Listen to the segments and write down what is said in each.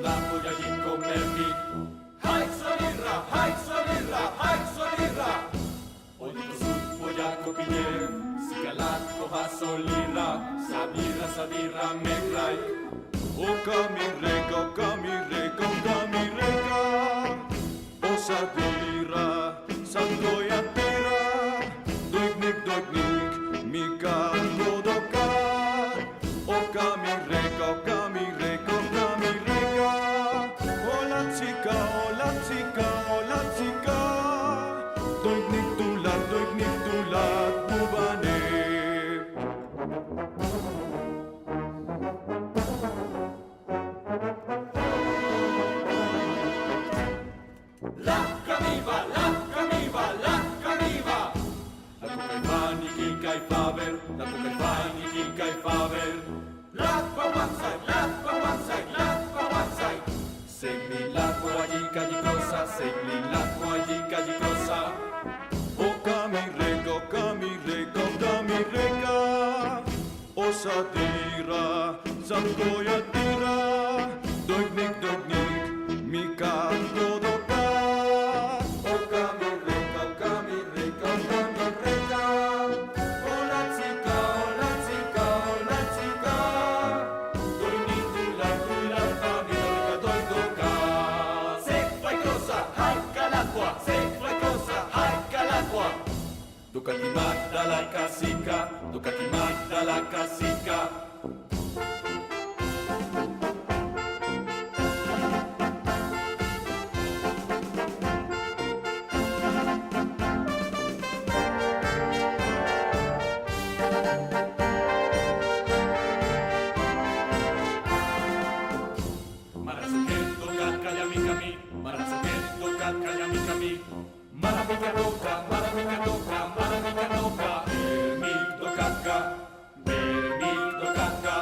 Lamboyagin komerni. Haik solirra, haik solirra, haik solirra. Odiko sut pojako pide, sigalat koha solirra. Sabira, sabira, megrai. Okamireka, okamireka, okamireka. Osadira, sandoyatira. Doiknik, doiknik, mika dodoka. Okamireka, okamireka, okamireka. Hola chica, hola chica, hola chica. Doiknik tulat, bubane. La camiva, la camiva, la camiva. La kukaivani kikai faber, la kukaivani kikai faber. La pa one side, la pa one side, la pa one side. Segmi la koajika di cosa, segmi la koajika di cosa. Okamireka, okamireka, okamireka. Osadira, sandoyatira. Doiknik, doiknik, mika dodoka. Okamireka, okamireka, okamireka. Hola chica, hola chica, hola chica. Doini tula, familia doi doka. Se fai cosa, hai calacqua. Se fai cosa, hai calacqua. Ducati magda la casica, Ducati magda la casica. Marasuketo kakayamikami, Marasuketo kakayamikami. Maramika doka, maramika doka, maramika doka. Bermik dokaka.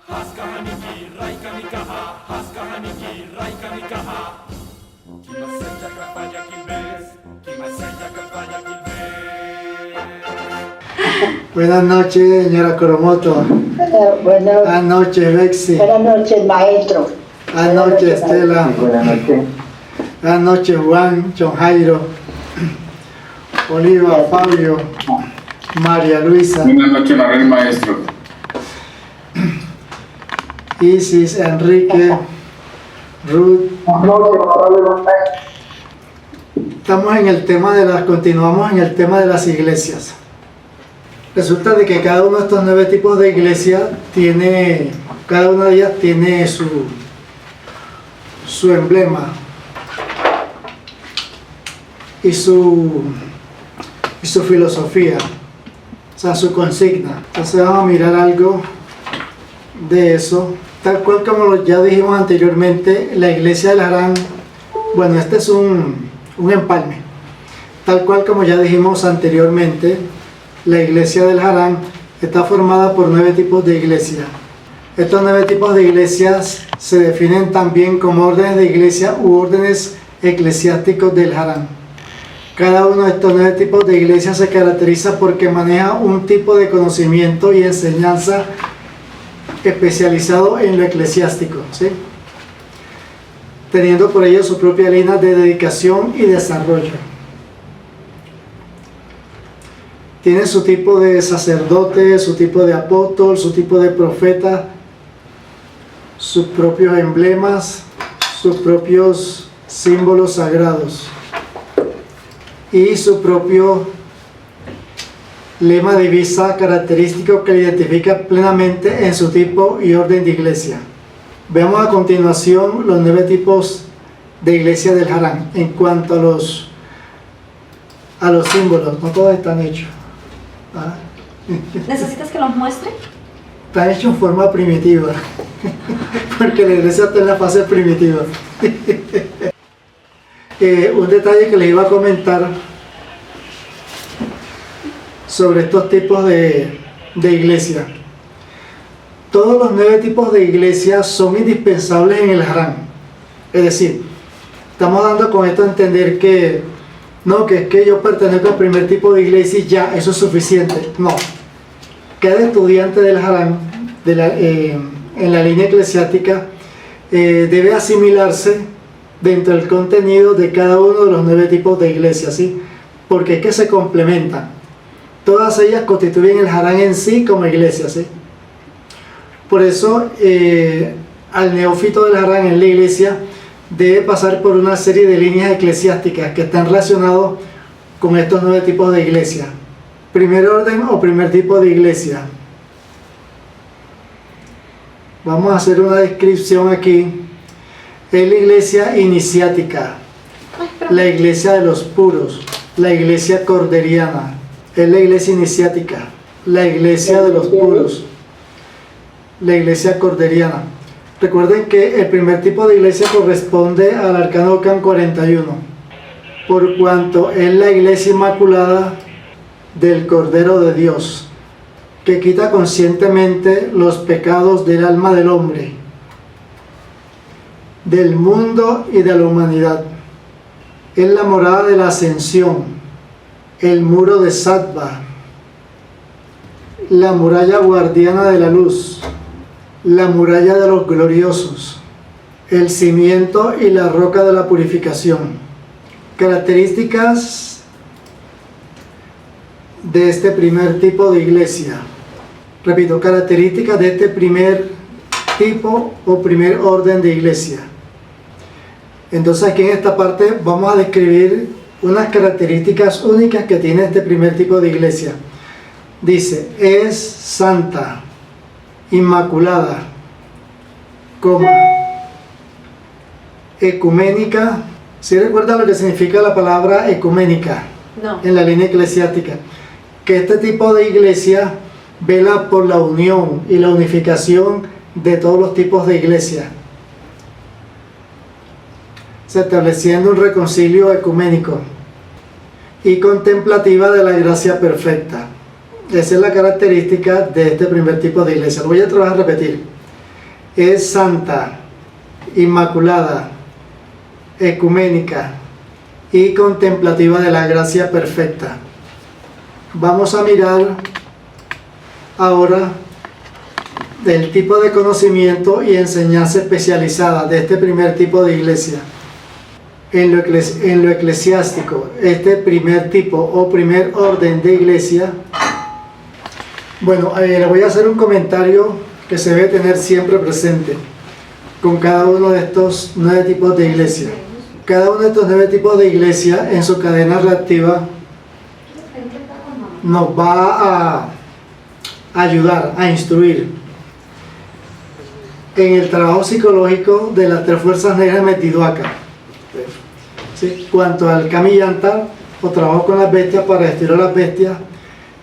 Haska haniki, raika nikaha, haska haniki, raika nikaha. Kimasenja kapaya kilbes, kimasenja kapaya kilbes. Buenas noches, señora Coromoto. Buenas noches, Bexi. Buenas noches, maestro. Buenas noches, Estela. Buenas noches. Buenas noches, Juan, John Jairo, Oliva, Fabio, María Luisa, Buenas noches, Manuel Maestro. Isis, Enrique, Ruth. Estamos en el tema continuamos en el tema de las iglesias. Resulta de que cada uno de estos 9 tipos de iglesias cada una de ellas tiene su emblema y su filosofía, o sea, su consigna. Entonces vamos a mirar algo de eso. Tal cual como ya dijimos anteriormente, la iglesia del Harán, bueno, este es un empalme. Tal cual como ya dijimos anteriormente, la iglesia del Harán está formada por 9 tipos de iglesias. Estos 9 tipos de iglesias se definen también como órdenes de iglesia u órdenes eclesiásticos del Harán. Cada uno de estos 9 tipos de iglesias se caracteriza porque maneja un tipo de conocimiento y enseñanza especializado en lo eclesiástico, ¿sí? Teniendo por ello su propia línea de dedicación y desarrollo. Tiene su tipo de sacerdote, su tipo de apóstol, su tipo de profeta, sus propios emblemas, sus propios símbolos sagrados y su propio lema divisa característico que le identifica plenamente en su tipo y orden de iglesia. Veamos a continuación los 9 tipos de iglesia del Harán. En cuanto a los símbolos, no todos están hechos. ¿Ah? ¿Necesitas que los muestre? Está hecho en forma primitiva, porque la iglesia está en la fase primitiva. Un detalle que les iba a comentar sobre estos tipos de iglesia. Todos los 9 tipos de iglesias son indispensables en el Harán. Es decir, estamos dando con esto a entender que no, que es que yo pertenezco al primer tipo de iglesia y ya, eso es suficiente. No. Cada estudiante del Harán, en la línea eclesiástica, debe asimilarse dentro del contenido de cada uno de los 9 tipos de iglesias, ¿sí? Porque es que se complementan. Todas ellas constituyen el Harán en sí como iglesia, ¿sí? Por eso, al neófito del Harán en la iglesia debe pasar por una serie de líneas eclesiásticas que están relacionados con estos 9 tipos de iglesia. Primer orden o primer tipo de iglesia. Vamos a hacer una descripción aquí. Es la iglesia iniciática, la iglesia de los puros, la iglesia corderiana. Es la iglesia iniciática, la iglesia de los puros, la iglesia corderiana. Recuerden que el primer tipo de iglesia corresponde al arcano Can 41, por cuanto es la iglesia inmaculada del Cordero de Dios, que quita conscientemente los pecados del alma del hombre, del mundo y de la humanidad. Es la morada de la ascensión, el muro de Sattva, la muralla guardiana de la luz, la muralla de los gloriosos, el cimiento y la roca de la purificación. Características de este primer tipo de iglesia. Repito, características de este primer tipo o primer orden de iglesia. Entonces aquí en esta parte vamos a describir unas características únicas que tiene este primer tipo de iglesia. Dice, es santa, inmaculada, coma, ecuménica. ¿Sí recuerdan lo que significa la palabra ecuménica? No. En la línea eclesiástica, que este tipo de iglesia vela por la unión y la unificación de todos los tipos de iglesia, se estableciendo un reconcilio ecuménico y contemplativa de la gracia perfecta. Esa es la característica de este primer tipo de iglesia. Lo voy a tratar de repetir. Es santa, inmaculada, ecuménica y contemplativa de la gracia perfecta. Vamos a mirar ahora del tipo de conocimiento y enseñanza especializada de este primer tipo de iglesia. En lo eclesiástico, este primer tipo o primer orden de iglesia, bueno, le voy a hacer un comentario que se debe tener siempre presente con cada uno de estos 9 tipos de iglesia. Cada uno de estos 9 tipos de iglesia en su cadena reactiva nos va a ayudar, a instruir en el trabajo psicológico de las 3 fuerzas negras Metiduaca. ¿Sí? Cuanto al Kami Yantar, o trabajo con las bestias para destruir a las bestias,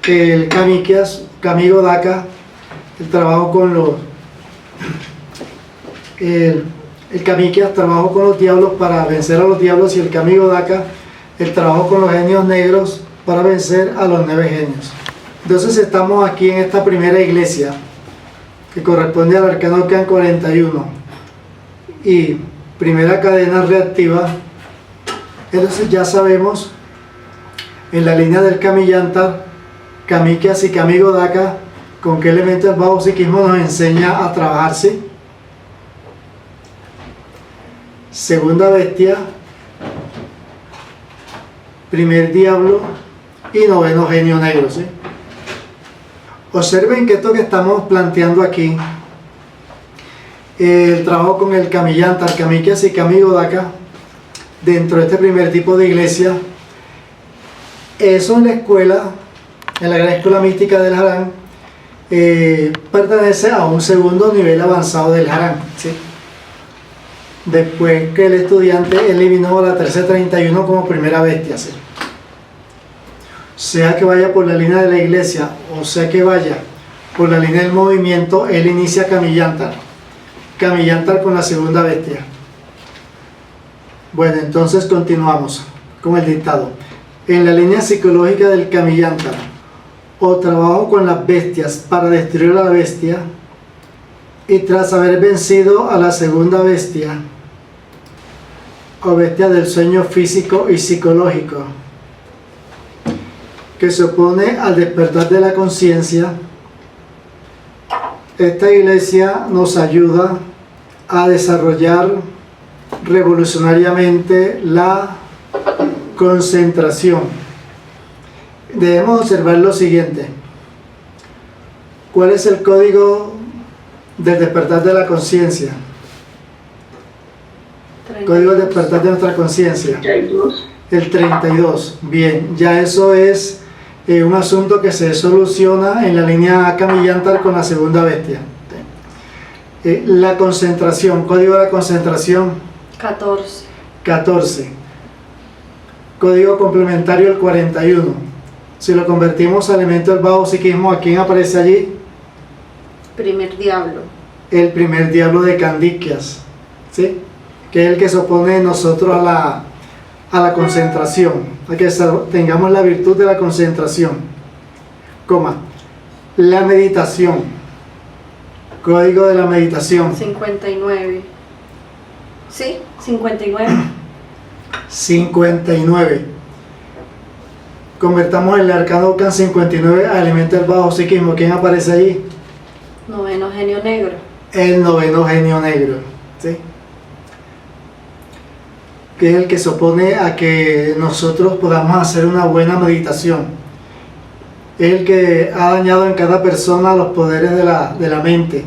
el Kamikyas, Kami Godaka, el trabajo con los el Kamikyas, trabajo con los diablos para vencer a los diablos, y el Kami Godaka, el trabajo con los genios negros para vencer a los 9 genios. Entonces estamos aquí en esta primera iglesia que corresponde al arcano Can 41 y primera cadena reactiva. Entonces ya sabemos en la línea del Kami Yantar, Kamikyas y Kami Godaka con qué elementos el bajo psiquismo nos enseña a trabajar, ¿sí? Segunda bestia, primer diablo y 9º genio negro, ¿sí? Observen que esto que estamos planteando aquí, el trabajo con el Kami Yantar, Kamikyas y Kami Godaka dentro de este primer tipo de iglesia, eso en la escuela, en la gran escuela mística del Harán, pertenece a un segundo nivel avanzado del Harán, ¿sí? Después que el estudiante eliminó la 1331 como primera bestia, ¿sí? Sea que vaya por la línea de la iglesia o sea que vaya por la línea del movimiento, él inicia Kami Yantar con la segunda bestia. Bueno, entonces continuamos con el dictado. En la línea psicológica del Kami Yantar, o trabajo con las bestias para destruir a la bestia, y tras haber vencido a la segunda bestia, o bestia del sueño físico y psicológico, que se opone al despertar de la conciencia, esta iglesia nos ayuda a desarrollar revolucionariamente la concentración. Debemos observar lo siguiente. ¿Cuál es el código del despertar de la conciencia? Código de despertar de nuestra conciencia. 32. El 32. Bien, ya eso es un asunto que se soluciona en la línea Kamiyantar con la segunda bestia. La concentración, código de la concentración 14. 14. Código complementario el 41. Si lo convertimos a elemento del bajo psiquismo, ¿a quién aparece allí? Primer diablo. El primer diablo de Candiquias, ¿sí? Que es el que se opone nosotros a la concentración, a que tengamos la virtud de la concentración, coma, la meditación, código de la meditación 59. ¿Sí? 59. 59. Convertamos el arcano Ocan 59 a elemento del bajo psiquismo. ¿Quién aparece allí? Noveno genio negro. El noveno genio negro, ¿sí? Que es el que se opone a que nosotros podamos hacer una buena meditación. Es el que ha dañado en cada persona los poderes de la mente,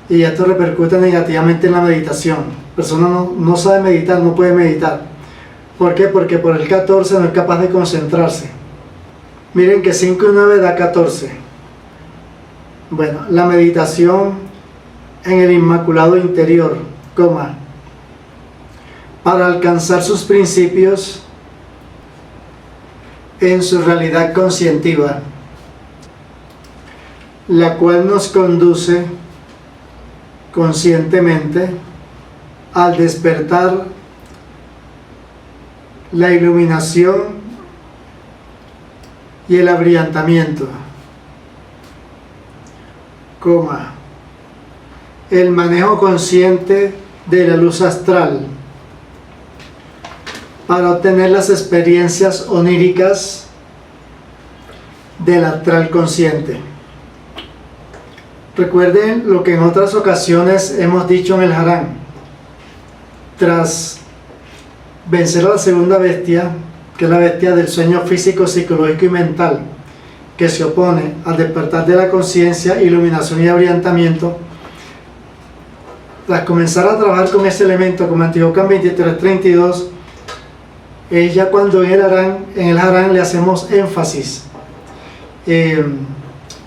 y esto repercute negativamente en la meditación. La persona no sabe meditar, no puede meditar. ¿Por qué? Porque por el 14 no es capaz de concentrarse. Miren que 5 y 9 da 14. Bueno, la meditación en el Inmaculado Interior, coma, para alcanzar sus principios en su realidad conscientiva, la cual nos conduce conscientemente al despertar, la iluminación y el abrillantamiento, coma, el manejo consciente de la luz astral para obtener las experiencias oníricas del astral consciente. Recuerden lo que en otras ocasiones hemos dicho en el Harán. Tras vencer a la segunda bestia, que es la bestia del sueño físico, psicológico y mental, que se opone al despertar de la conciencia, iluminación y abrillantamiento, tras comenzar a trabajar con ese elemento, como Antiocan 2332, es ya cuando en el Harán le hacemos énfasis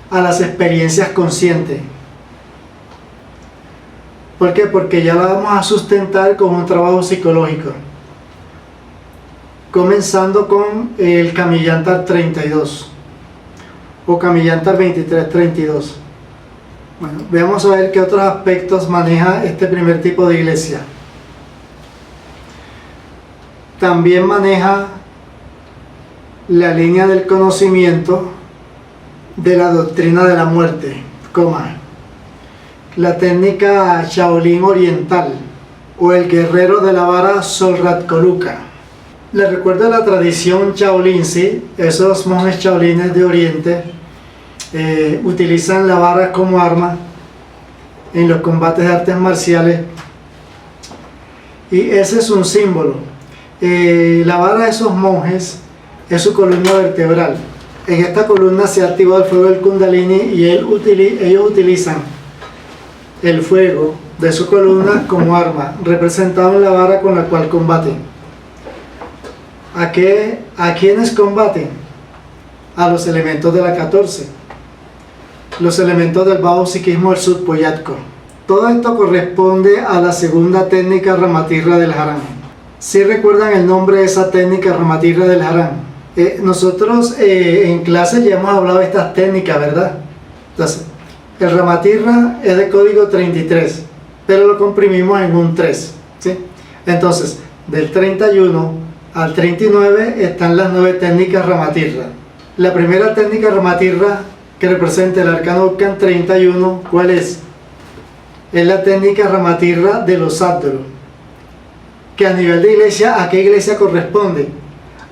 a las experiencias conscientes. ¿Por qué? Porque ya la vamos a sustentar con un trabajo psicológico, comenzando con el Kamiyantar 32 o Kamiyantar 2332. Bueno, veamos a ver qué otros aspectos maneja este primer tipo de iglesia. También maneja la línea del conocimiento de la doctrina de la muerte, coma, la técnica Shaolin oriental o el guerrero de la vara Solratkoluka. Les recuerdo la tradición Shaolin, ¿sí? Esos monjes Shaolines de Oriente utilizan la vara como arma en los combates de artes marciales, y ese es un símbolo. La vara de esos monjes es su columna vertebral. En esta columna se activa el fuego del Kundalini y ellos utilizan el fuego de su columna como arma, representado en la vara con la cual combaten. ¿A quiénes combaten? A los elementos de la 14, los elementos del bajo psiquismo del Sudpoyatko. Todo esto corresponde a la segunda técnica Ramatirra del Harán. ¿Sí recuerdan el nombre de esa técnica Ramatirra del Harán? Nosotros en clase ya hemos hablado de estas técnicas, ¿verdad? Entonces, el Ramatirra es de código 33, pero lo comprimimos en un 3, ¿sí? Entonces, del 31 al 39 están las 9 técnicas Ramatirra. La primera técnica Ramatirra que representa el arcano Ocan 31, ¿cuál es? Es la técnica Ramatirra de los Sádaros, que a nivel de iglesia, ¿a qué iglesia corresponde?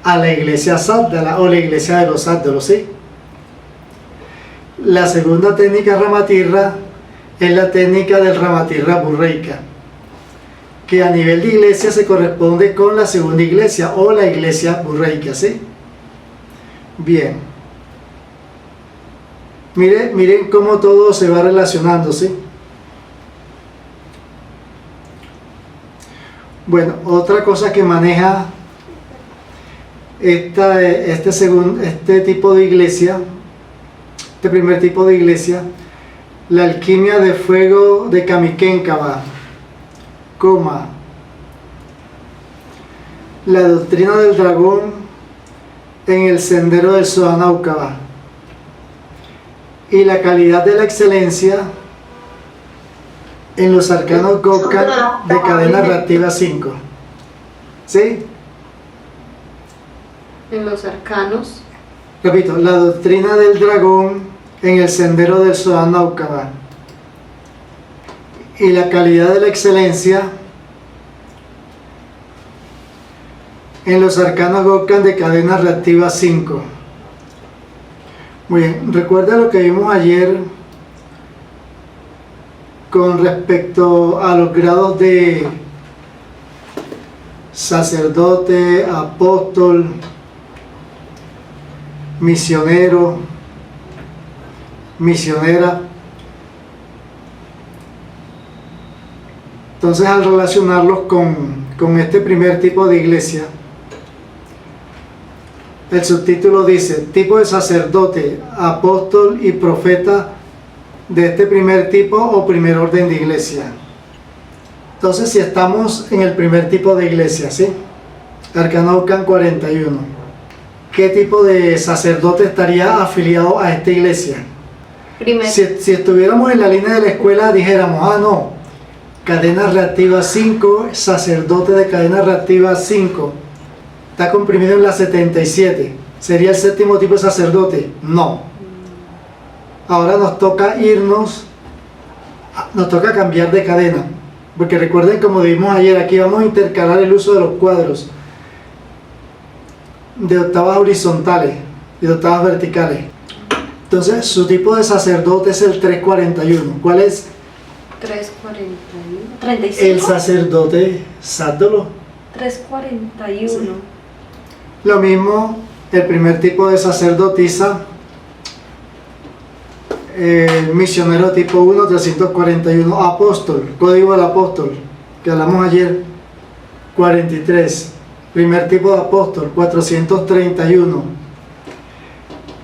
A la iglesia Sádala o la iglesia de los Sádaros, ¿sí? La segunda técnica Ramatirra es la técnica del Ramatirra Burreica, que a nivel de iglesia se corresponde con la segunda iglesia o la iglesia burreica, ¿sí? Bien. Miren cómo todo se va relacionando, ¿sí? Bueno, otra cosa que maneja este tipo de iglesia, este primer tipo de iglesia, la alquimia de fuego de Kamikénkaba, la doctrina del dragón en el sendero del Sohanaukaba y la calidad de la excelencia en los arcanos Gokkan de cadena reactiva 5. ¿Sí? En los arcanos. Repito, la doctrina del dragón en el sendero del Sohanaukaba y la calidad de la excelencia en los arcanos Gokkan de cadena reactiva 5. Muy bien, recuerda lo que vimos ayer con respecto a los grados de sacerdote, apóstol, misionero, misionera. Entonces, al relacionarlos con este primer tipo de iglesia, el subtítulo dice: tipo de sacerdote, apóstol y profeta de este primer tipo o primer orden de iglesia. Entonces, si estamos en el primer tipo de iglesia, ¿sí? Arcano Gokkan 41. ¿Qué tipo de sacerdote estaría afiliado a esta iglesia? Primero. Si estuviéramos en la línea de la escuela, dijéramos, no, cadena reactiva 5, sacerdote de cadena reactiva 5, está comprimido en la 77, ¿sería el séptimo tipo de sacerdote? No. Ahora nos toca nos toca cambiar de cadena, porque recuerden, como vimos ayer, aquí vamos a intercalar el uso de los cuadros de octavas horizontales y de octavas verticales. Entonces, su tipo de sacerdote es el 341. ¿Cuál es? 341. 35. El sacerdote sándolo. 341. Sí. Lo mismo, el primer tipo de sacerdotisa, misionero tipo 1, 341. Apóstol, código del apóstol, que hablamos ayer, 43. Primer tipo de apóstol, 431.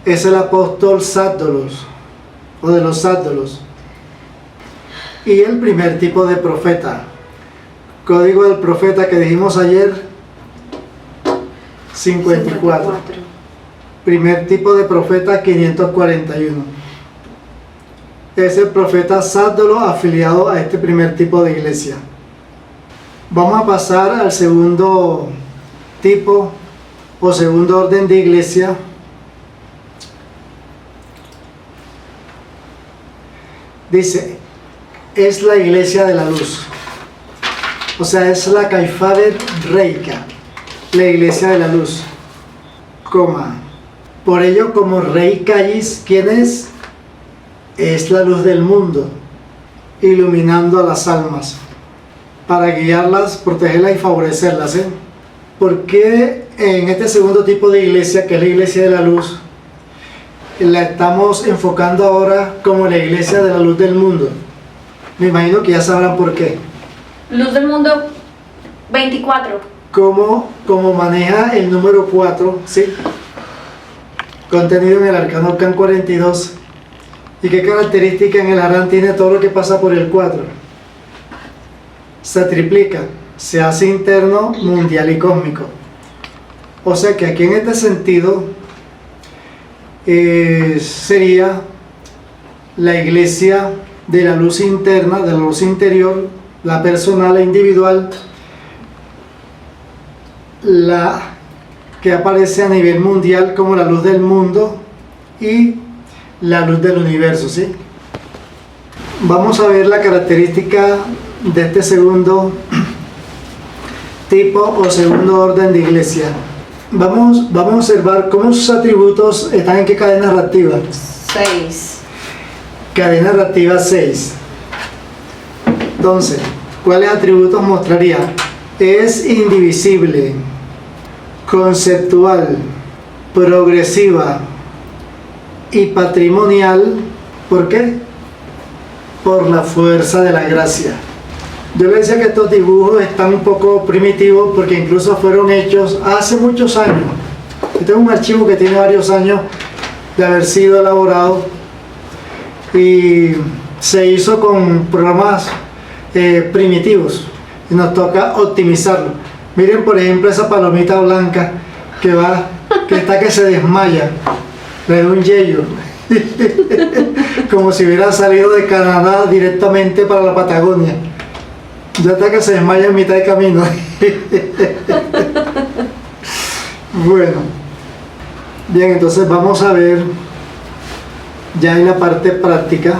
Es el apóstol Sáddolos, o de los Sáddolos. Y el primer tipo de profeta, código del profeta que dijimos ayer, 54. Primer tipo de profeta, 541. Es el profeta Sáddolo afiliado a este primer tipo de iglesia. Vamos a pasar al segundo tipo o segundo orden de iglesia. Dice, es la iglesia de la luz. O sea, es la Kaifader Reika, la iglesia de la luz. Por ello, como Rey Callis, ¿quién es? Es la luz del mundo, iluminando a las almas, para guiarlas, protegerlas y favorecerlas. ¿Por qué en este segundo tipo de iglesia, que es la iglesia de la luz, la estamos enfocando ahora como la iglesia de la luz del mundo? Me imagino que ya sabrán por qué. Luz del mundo 24. Como maneja el número 4, ¿sí? Contenido en el Arcano Gokkan 42. ¿Y qué característica en el Harán tiene todo lo que pasa por el 4? Se triplica, se hace interno, mundial y cósmico. O sea que aquí en este sentido sería la iglesia de la luz interna, de la luz interior, la personal e individual, la que aparece a nivel mundial como la luz del mundo y la luz del universo, ¿sí? Vamos a ver la característica de este segundo tipo o segundo orden de iglesia. Vamos a observar cómo sus atributos están en qué cadena reactiva. 6. Cadena reactiva 6. Entonces, ¿cuáles atributos mostraría? Es indivisible, conceptual, progresiva y patrimonial. ¿Por qué? Por la fuerza de la gracia. Yo le decía que estos dibujos están un poco primitivos porque incluso fueron hechos hace muchos años. Yo tengo un archivo que tiene varios años de haber sido elaborado y se hizo con programas primitivos y nos toca optimizarlo. Miren por ejemplo esa palomita blanca que está que se desmaya, le da un yello como si hubiera salido de Canadá directamente para la Patagonia. Ya está que se desmaya en mitad de camino. Bueno, bien, entonces vamos a ver ya en la parte práctica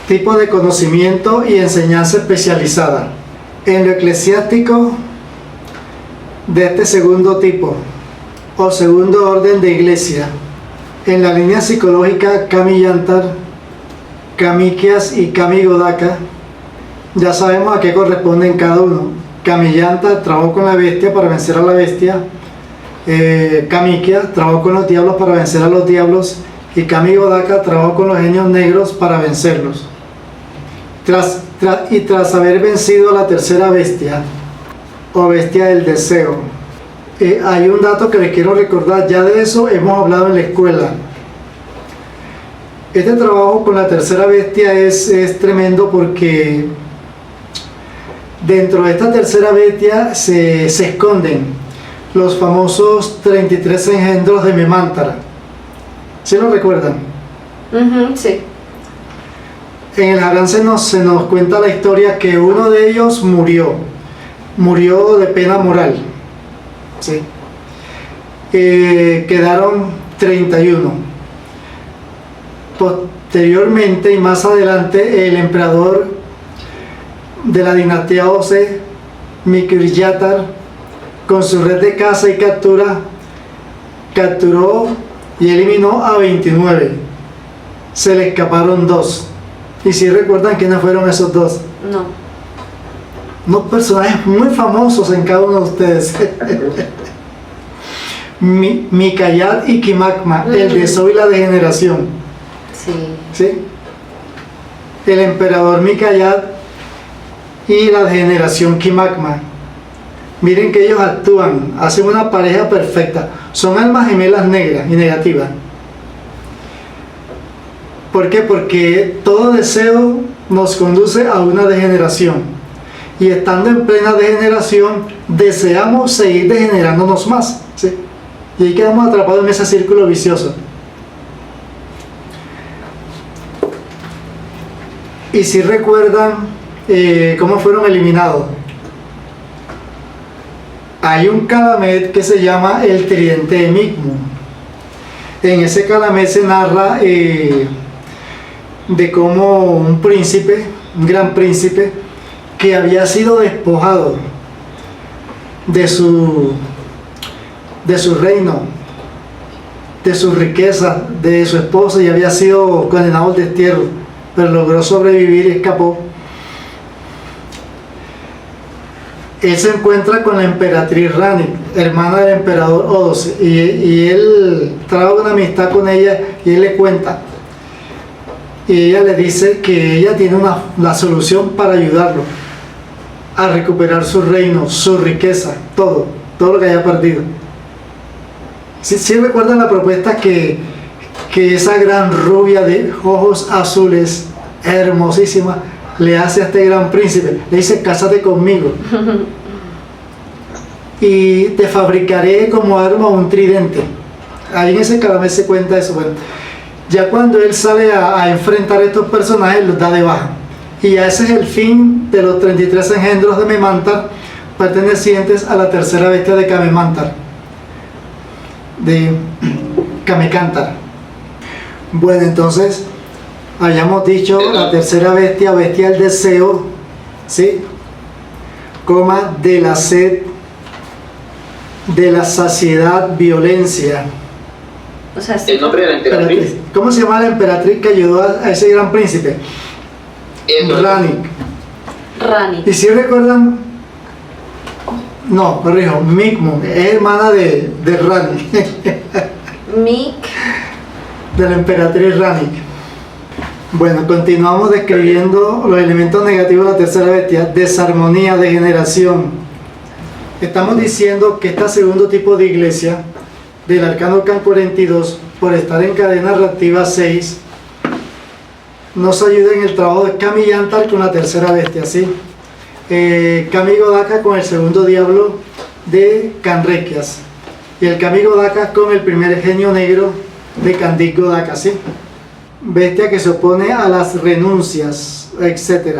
tipo de conocimiento y enseñanza especializada. En lo eclesiástico de este segundo tipo o segundo orden de iglesia, en la línea psicológica Kami Yantar, Kamikias y Kami Godaka, ya sabemos a qué corresponden cada uno. Kami Yantar trabajó con la bestia para vencer a la bestia, Kamikia trabajó con los diablos para vencer a los diablos y Kami Godaka trabajó con los genios negros para vencerlos. Tras haber vencido a la tercera bestia o bestia del deseo, hay un dato que les quiero recordar, ya de eso hemos hablado en la escuela. Este trabajo con la tercera bestia es tremendo porque dentro de esta tercera bestia se esconden los famosos 33 engendros de Memantara. ¿Sí lo recuerdan? Sí. En el Harán se nos cuenta la historia que uno de ellos murió de pena moral. ¿Sí? Quedaron 31. Posteriormente y más adelante, el emperador de la dinastía Ose, Mikiryatar, con su red de caza y captura, capturó y eliminó a 29. Se le escaparon 2. ¿Y si recuerdan quiénes fueron esos 2? No. Unos personajes muy famosos en cada uno de ustedes. Mikayat y Kimakma, el deseo y la degeneración. Sí. ¿Sí? El emperador Mikayat y la degeneración Kimakma. Miren que ellos actúan, hacen una pareja perfecta. Son almas gemelas negras y negativas. ¿Por qué? Porque todo deseo nos conduce a una degeneración. Y estando en plena degeneración, deseamos seguir degenerándonos más. ¿Sí? Y ahí quedamos atrapados en ese círculo vicioso. Y si recuerdan cómo fueron eliminados. Hay un Calamet que se llama el Tridente de Micmu. En ese Calamet se narra de cómo un príncipe, un gran príncipe, que había sido despojado de su reino, de su riqueza, de su esposa, y había sido condenado al destierro, pero logró sobrevivir y escapó. Él se encuentra con la emperatriz Rani, hermana del emperador Odose, y él trabaja una amistad con ella y él le cuenta. Y ella le dice que ella tiene la solución para ayudarlo a recuperar su reino, su riqueza, todo lo que haya perdido. Si recuerdan la propuesta que esa gran rubia de ojos azules, hermosísima, le hace a este gran príncipe, le dice: cásate conmigo y te fabricaré como arma un tridente. Ahí en ese Calamet se cuenta eso. Bueno, ya cuando él sale a enfrentar a estos personajes, los da de baja. Y ese es el fin de los 33 engendros de Memantar, pertenecientes a la tercera bestia de Kamemantar, de Kamekantar. Bueno, entonces hayamos dicho la tercera bestia, bestia del deseo, ¿sí? Coma, de la sed, de la saciedad, violencia. O sea, El nombre de la emperatriz. ¿Cómo se llama la emperatriz que ayudó a ese gran príncipe? Eso. Ranik. Rani. Y si recuerdan, no, corrijo, Micmun, es hermana de Rani, Mic. de la emperatriz Rani. Bueno, continuamos describiendo los elementos negativos de la tercera bestia: desarmonía, degeneración. Estamos diciendo que este segundo tipo de iglesia del arcano Can 42, por estar en cadena reactiva 6, nos ayuda en el trabajo de Kami Yantar con la tercera bestia, ¿sí? Kami Godaka con el segundo diablo de Kanrekias, y el Kami Godaka con el primer genio negro de Kandik Godaka, ¿sí? Bestia que se opone a las renuncias, etc.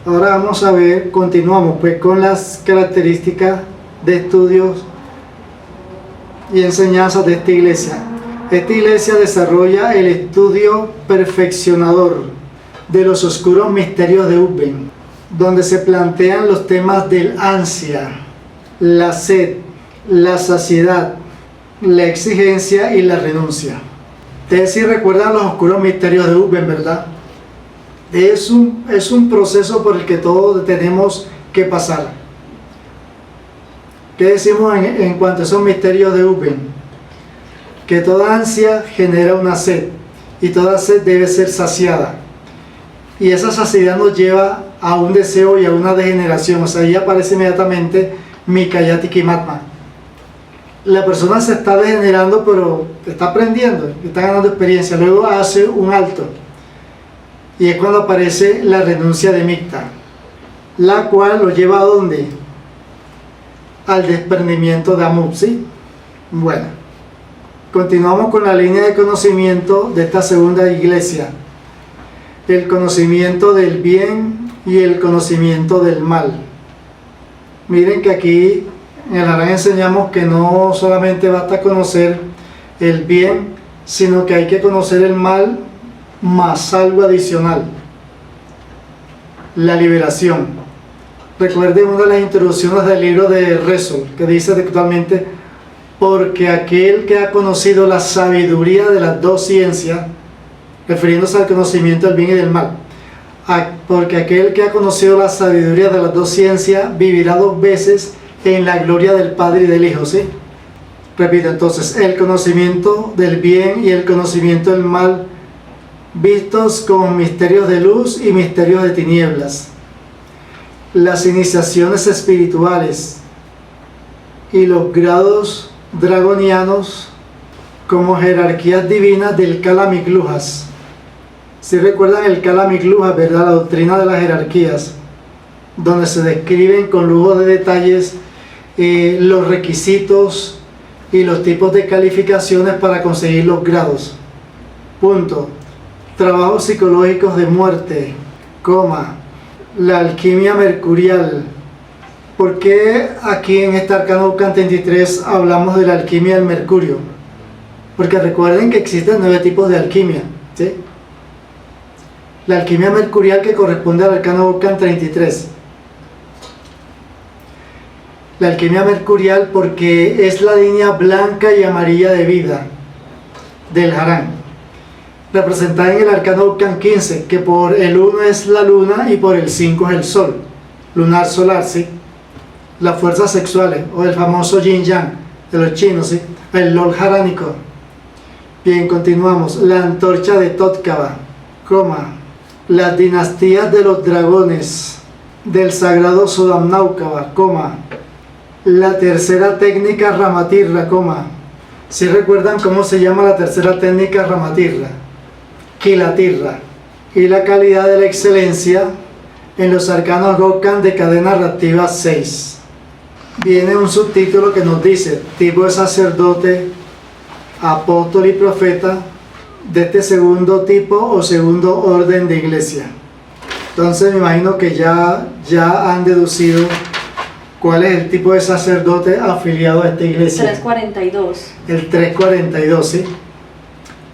Ahora vamos a ver, continuamos pues con las características de estudios y enseñanzas de esta iglesia. Esta iglesia desarrolla el estudio perfeccionador de los oscuros misterios de Ubben, donde se plantean los temas del ansia, la sed, la saciedad, la exigencia y la renuncia. Ustedes sí recuerdan los oscuros misterios de Ubben, ¿verdad? Es un proceso por el que todos tenemos que pasar. ¿Qué decimos en cuanto a esos misterios de Ubben? Que toda ansia genera una sed, y toda sed debe ser saciada. Y esa saciedad nos lleva a un deseo y a una degeneración. O sea, ahí aparece inmediatamente Mikayati Kimatma. La persona se está degenerando, pero está aprendiendo, está ganando experiencia. Luego hace un alto. Y es cuando aparece la renuncia de Mikta, la cual lo lleva ¿a dónde? Al desprendimiento de Amub, ¿sí? Bueno, continuamos con la línea de conocimiento de esta segunda iglesia: el conocimiento del bien y el conocimiento del mal. Miren que aquí en el Harán enseñamos que no solamente basta conocer el bien, sino que hay que conocer el mal más algo adicional: la liberación. Recuerden una de las introducciones del libro de Resol, que dice textualmente: porque aquel que ha conocido la sabiduría de las dos ciencias, refiriéndose al conocimiento del bien y del mal, porque aquel que ha conocido la sabiduría de las dos ciencias vivirá dos veces en la gloria del Padre y del Hijo, ¿sí? Repito entonces: el conocimiento del bien y el conocimiento del mal, vistos como misterios de luz y misterios de tinieblas. Las iniciaciones espirituales y los grados dragonianos como jerarquías divinas del Kala Miklujas. Si recuerdan el Kala Miklujas, ¿verdad? La doctrina de las jerarquías, donde se describen con lujo de detalles los requisitos y los tipos de calificaciones para conseguir los grados. Punto. Trabajos psicológicos de muerte, coma, la alquimia mercurial. ¿Por qué aquí en este arcano Can 33 hablamos de la alquimia del mercurio? Porque recuerden que existen 9 tipos de alquimia, ¿sí? La alquimia mercurial, que corresponde al arcano Can 33. La alquimia mercurial porque es la línea blanca y amarilla de vida del Harán, representada en el arcano Can 15, que por el 1 es la luna y por el 5 es el sol, lunar solar, ¿sí? Las fuerzas sexuales, o el famoso yin yang de los chinos, ¿sí? El Lol haránico. Bien, continuamos. La antorcha de Totkava, coma, las dinastías de los dragones del sagrado Sodamnaukava, coma, la tercera técnica Ramatirra, coma. ¿Sí recuerdan cómo se llama la tercera técnica Ramatirra? Kilatirra. Y la calidad de la excelencia en los arcanos Gokkan de cadena reactiva 6. Viene un subtítulo que nos dice: tipo de sacerdote, apóstol y profeta de este segundo tipo o segundo orden de iglesia. Entonces me imagino que ya han deducido cuál es el tipo de sacerdote afiliado a esta iglesia. 342. El 342, ¿sí?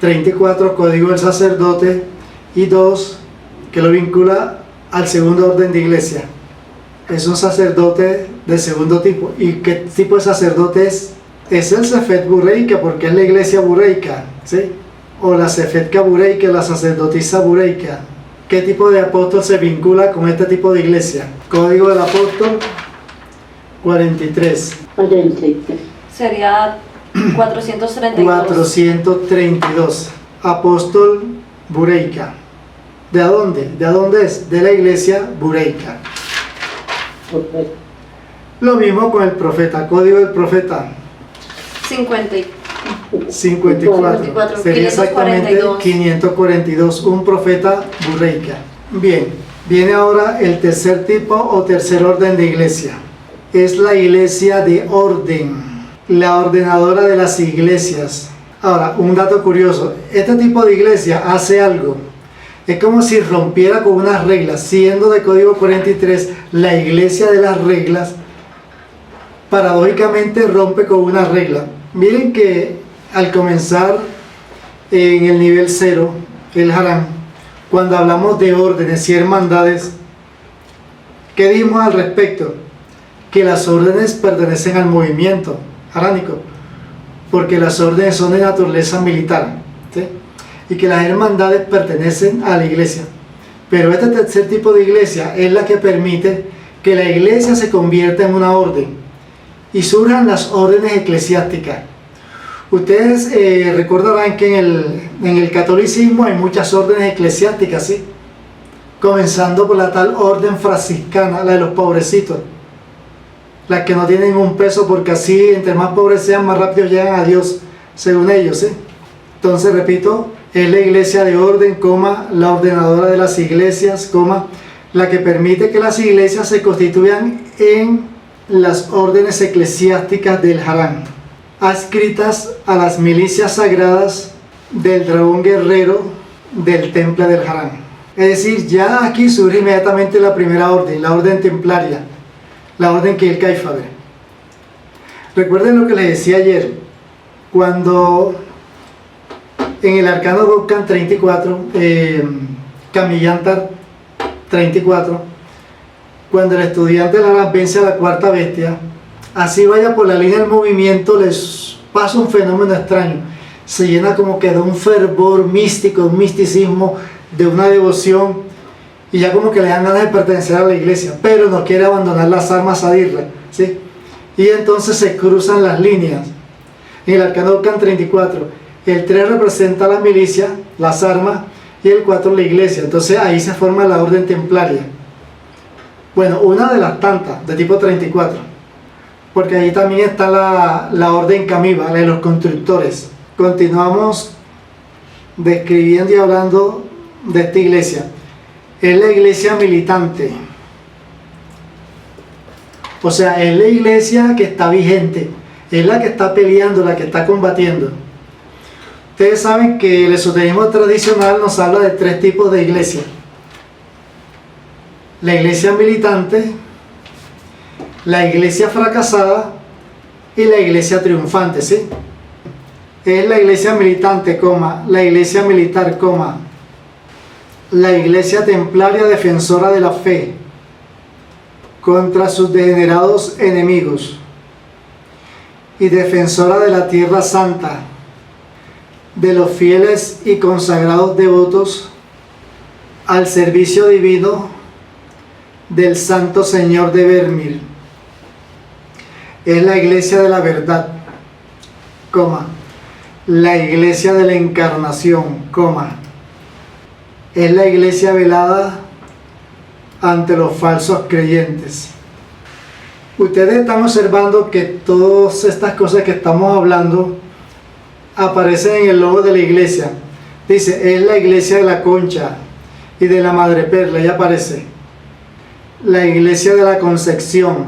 34, código del sacerdote, y 2, que lo vincula al segundo orden de iglesia. Es un sacerdote de segundo tipo. ¿Y qué tipo de sacerdote es? Es el Sefet Bureika, porque es la iglesia bureica, ¿sí? O la Sefet Bureika, la sacerdotisa bureica. ¿Qué tipo de apóstol se vincula con este tipo de iglesia? Código del apóstol 43. Sería 432. 432. Apóstol Bureica. ¿De dónde? ¿De dónde es? De la iglesia Bureica. Lo mismo con el profeta. Código del profeta 54. 54. Sería exactamente 542. Un profeta Bureica. Bien. Viene ahora el tercer tipo o tercer orden de iglesia. Es la iglesia de orden. La ordenadora de las iglesias. Ahora, un dato curioso. Este tipo de iglesia hace algo. Es como si rompiera con unas reglas. Siendo de código 43 la iglesia de las reglas, paradójicamente rompe con una regla. Miren que al comenzar en el nivel 0, el Harán, cuando hablamos de órdenes y hermandades, ¿qué dijimos al respecto? Que las órdenes pertenecen al movimiento haránico, porque las órdenes son de naturaleza militar, ¿sí? Y que las hermandades pertenecen a la iglesia. Pero este tercer tipo de iglesia es la que permite que la iglesia se convierta en una orden y surjan las órdenes eclesiásticas. Ustedes recordarán que en el catolicismo hay muchas órdenes eclesiásticas, ¿sí? Comenzando por la tal orden franciscana, la de los pobrecitos, las que no tienen un peso, porque así entre más pobres sean, más rápido llegan a Dios, según ellos, ¿sí? Entonces, repito, es la iglesia de orden, la ordenadora de las iglesias, la que permite que las iglesias se constituyan en las órdenes eclesiásticas del Harán, adscritas a las milicias sagradas del dragón guerrero del temple del Harán. Es decir, ya aquí surge inmediatamente la primera orden, la orden templaria, la orden que el Caifabe. Recuerden lo que les decía ayer, cuando en el arcano Gokkan 34, Kamillantar 34, cuando el estudiante de la vence a la cuarta bestia, así vaya por la línea del movimiento, les pasa un fenómeno extraño, se llena como que de un fervor místico, un misticismo, de una devoción, y ya como que le dan ganas de pertenecer a la iglesia, pero no quiere abandonar las armas a Dirra, ¿sí? Y entonces se cruzan las líneas. En el arcano Gokkan 34, el 3 representa la milicia, las armas, y el 4 la iglesia. Entonces ahí se forma la orden templaria. Bueno, una de las tantas, de tipo 34, porque ahí también está la orden Kamiba, la de los constructores. Continuamos describiendo y hablando de esta iglesia. Es la iglesia militante, o sea, es la iglesia que está vigente, es la que está peleando, la que está combatiendo. Ustedes saben que el esoterismo tradicional nos habla de 3 tipos de iglesia: la iglesia militante, la iglesia fracasada y la iglesia triunfante, ¿sí? Es la iglesia militante, la iglesia militar, la iglesia templaria defensora de la fe contra sus degenerados enemigos y defensora de la tierra santa, de los fieles y consagrados devotos al servicio divino del Santo Señor de Vermir. Es la iglesia de la verdad, la iglesia de la encarnación, es la iglesia velada ante los falsos creyentes. Ustedes están observando que todas estas cosas que estamos hablando aparecen en el logo de la iglesia. Dice, es la iglesia de la Concha y de la Madre Perla, ya aparece. La iglesia de la Concepción,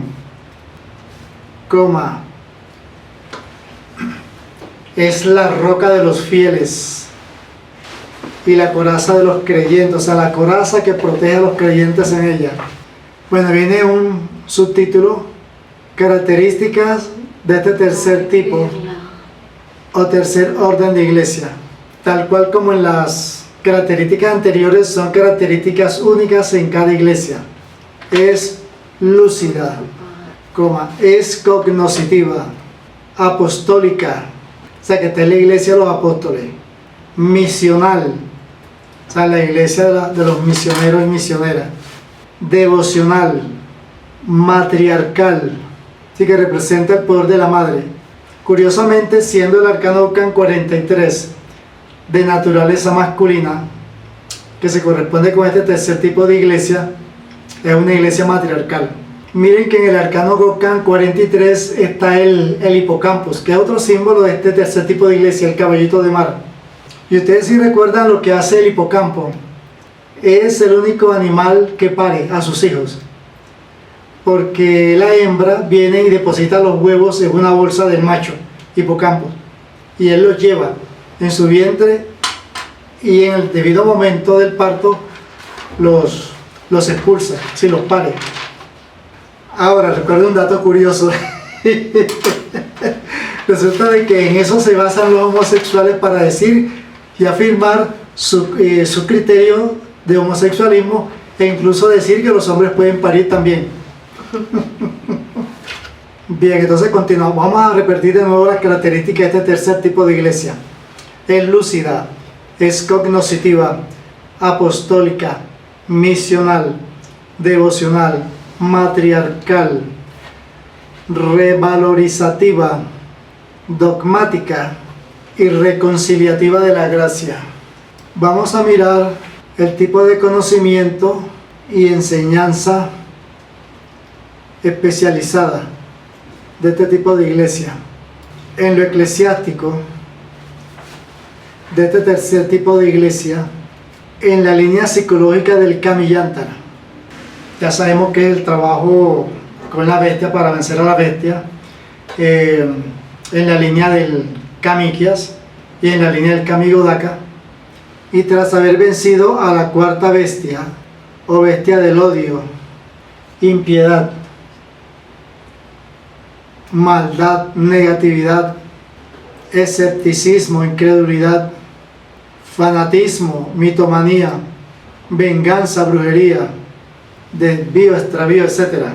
es la roca de los fieles y la coraza de los creyentes, o sea, la coraza que protege a los creyentes en ella. Bueno, viene un subtítulo: características de este tercer tipo o tercer orden de iglesia. Tal cual como en las características anteriores, son características únicas en cada iglesia. Es lúcida, es cognoscitiva, apostólica, o sea que está en la iglesia de los apóstoles, misional, o sea, la iglesia de los misioneros y misioneras. Devocional, matriarcal, sí, que representa el poder de la madre. Curiosamente, siendo el arcano Ockham 43 de naturaleza masculina, que se corresponde con este tercer tipo de iglesia, es una iglesia matriarcal. Miren que en el arcano Ockham 43 está el hipocampus, que es otro símbolo de este tercer tipo de iglesia, el caballito de mar. Y ustedes sí recuerdan lo que hace el hipocampo. Es el único animal que pare a sus hijos, porque la hembra viene y deposita los huevos en una bolsa del macho hipocampo, y él los lleva en su vientre, y en el debido momento del parto los expulsa, si los pare. Ahora, recuerdo un dato curioso. Resulta de que en eso se basan los homosexuales para decir y afirmar su criterio de homosexualismo, e incluso decir que los hombres pueden parir también. Bien, entonces continuamos. Vamos a repetir de nuevo las características de este tercer tipo de iglesia. Es lúcida, es cognoscitiva, apostólica, misional, devocional, matriarcal, revalorizativa, dogmática y reconciliativa de la gracia. Vamos a mirar el tipo de conocimiento y enseñanza especializada de este tipo de iglesia. En lo eclesiástico de este tercer tipo de iglesia, en la línea psicológica del Kamiyantara. Ya sabemos que el trabajo con la bestia para vencer a la bestia, en la línea del Kamikyas y en la línea del Kamigodaka, y tras haber vencido a la cuarta bestia o bestia del odio, impiedad, maldad, negatividad, escepticismo, incredulidad, fanatismo, mitomanía, venganza, brujería, desvío, extravío, etc.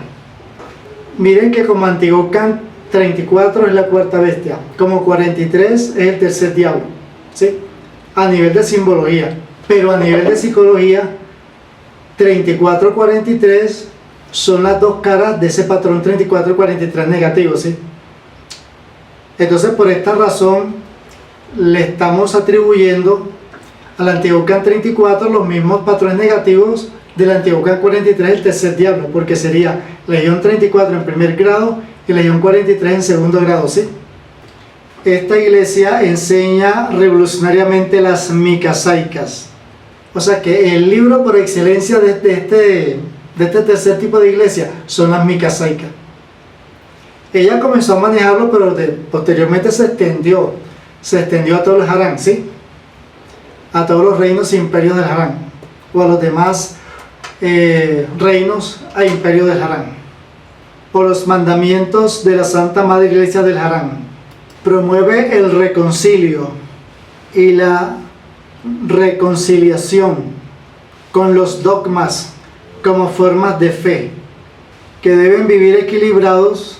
Miren que como Antigokan 34 es la cuarta bestia, como 43 es el tercer diablo, ¿sí? A nivel de simbología, pero a nivel de psicología, 34-43 son las dos caras de ese patrón 34-43 negativo, ¿sí? Entonces, por esta razón, le estamos atribuyendo al Antigokan 34 los mismos patrones negativos del Antigokan 43, el tercer diablo, porque sería Legión 34 en primer grado y Legión 43 en segundo grado, ¿sí? Esta iglesia enseña revolucionariamente las Mikasaikas. O sea que el libro por excelencia de este tercer tipo de iglesia son las Mikasaikas. Ella comenzó a manejarlo, pero posteriormente se extendió a todos los Harán, ¿sí? A todos los reinos e imperios del Harán, o a los demás reinos e imperios del Harán, por los mandamientos de la Santa Madre Iglesia del Harán. Promueve el reconcilio y la reconciliación con los dogmas como formas de fe, que deben vivir equilibrados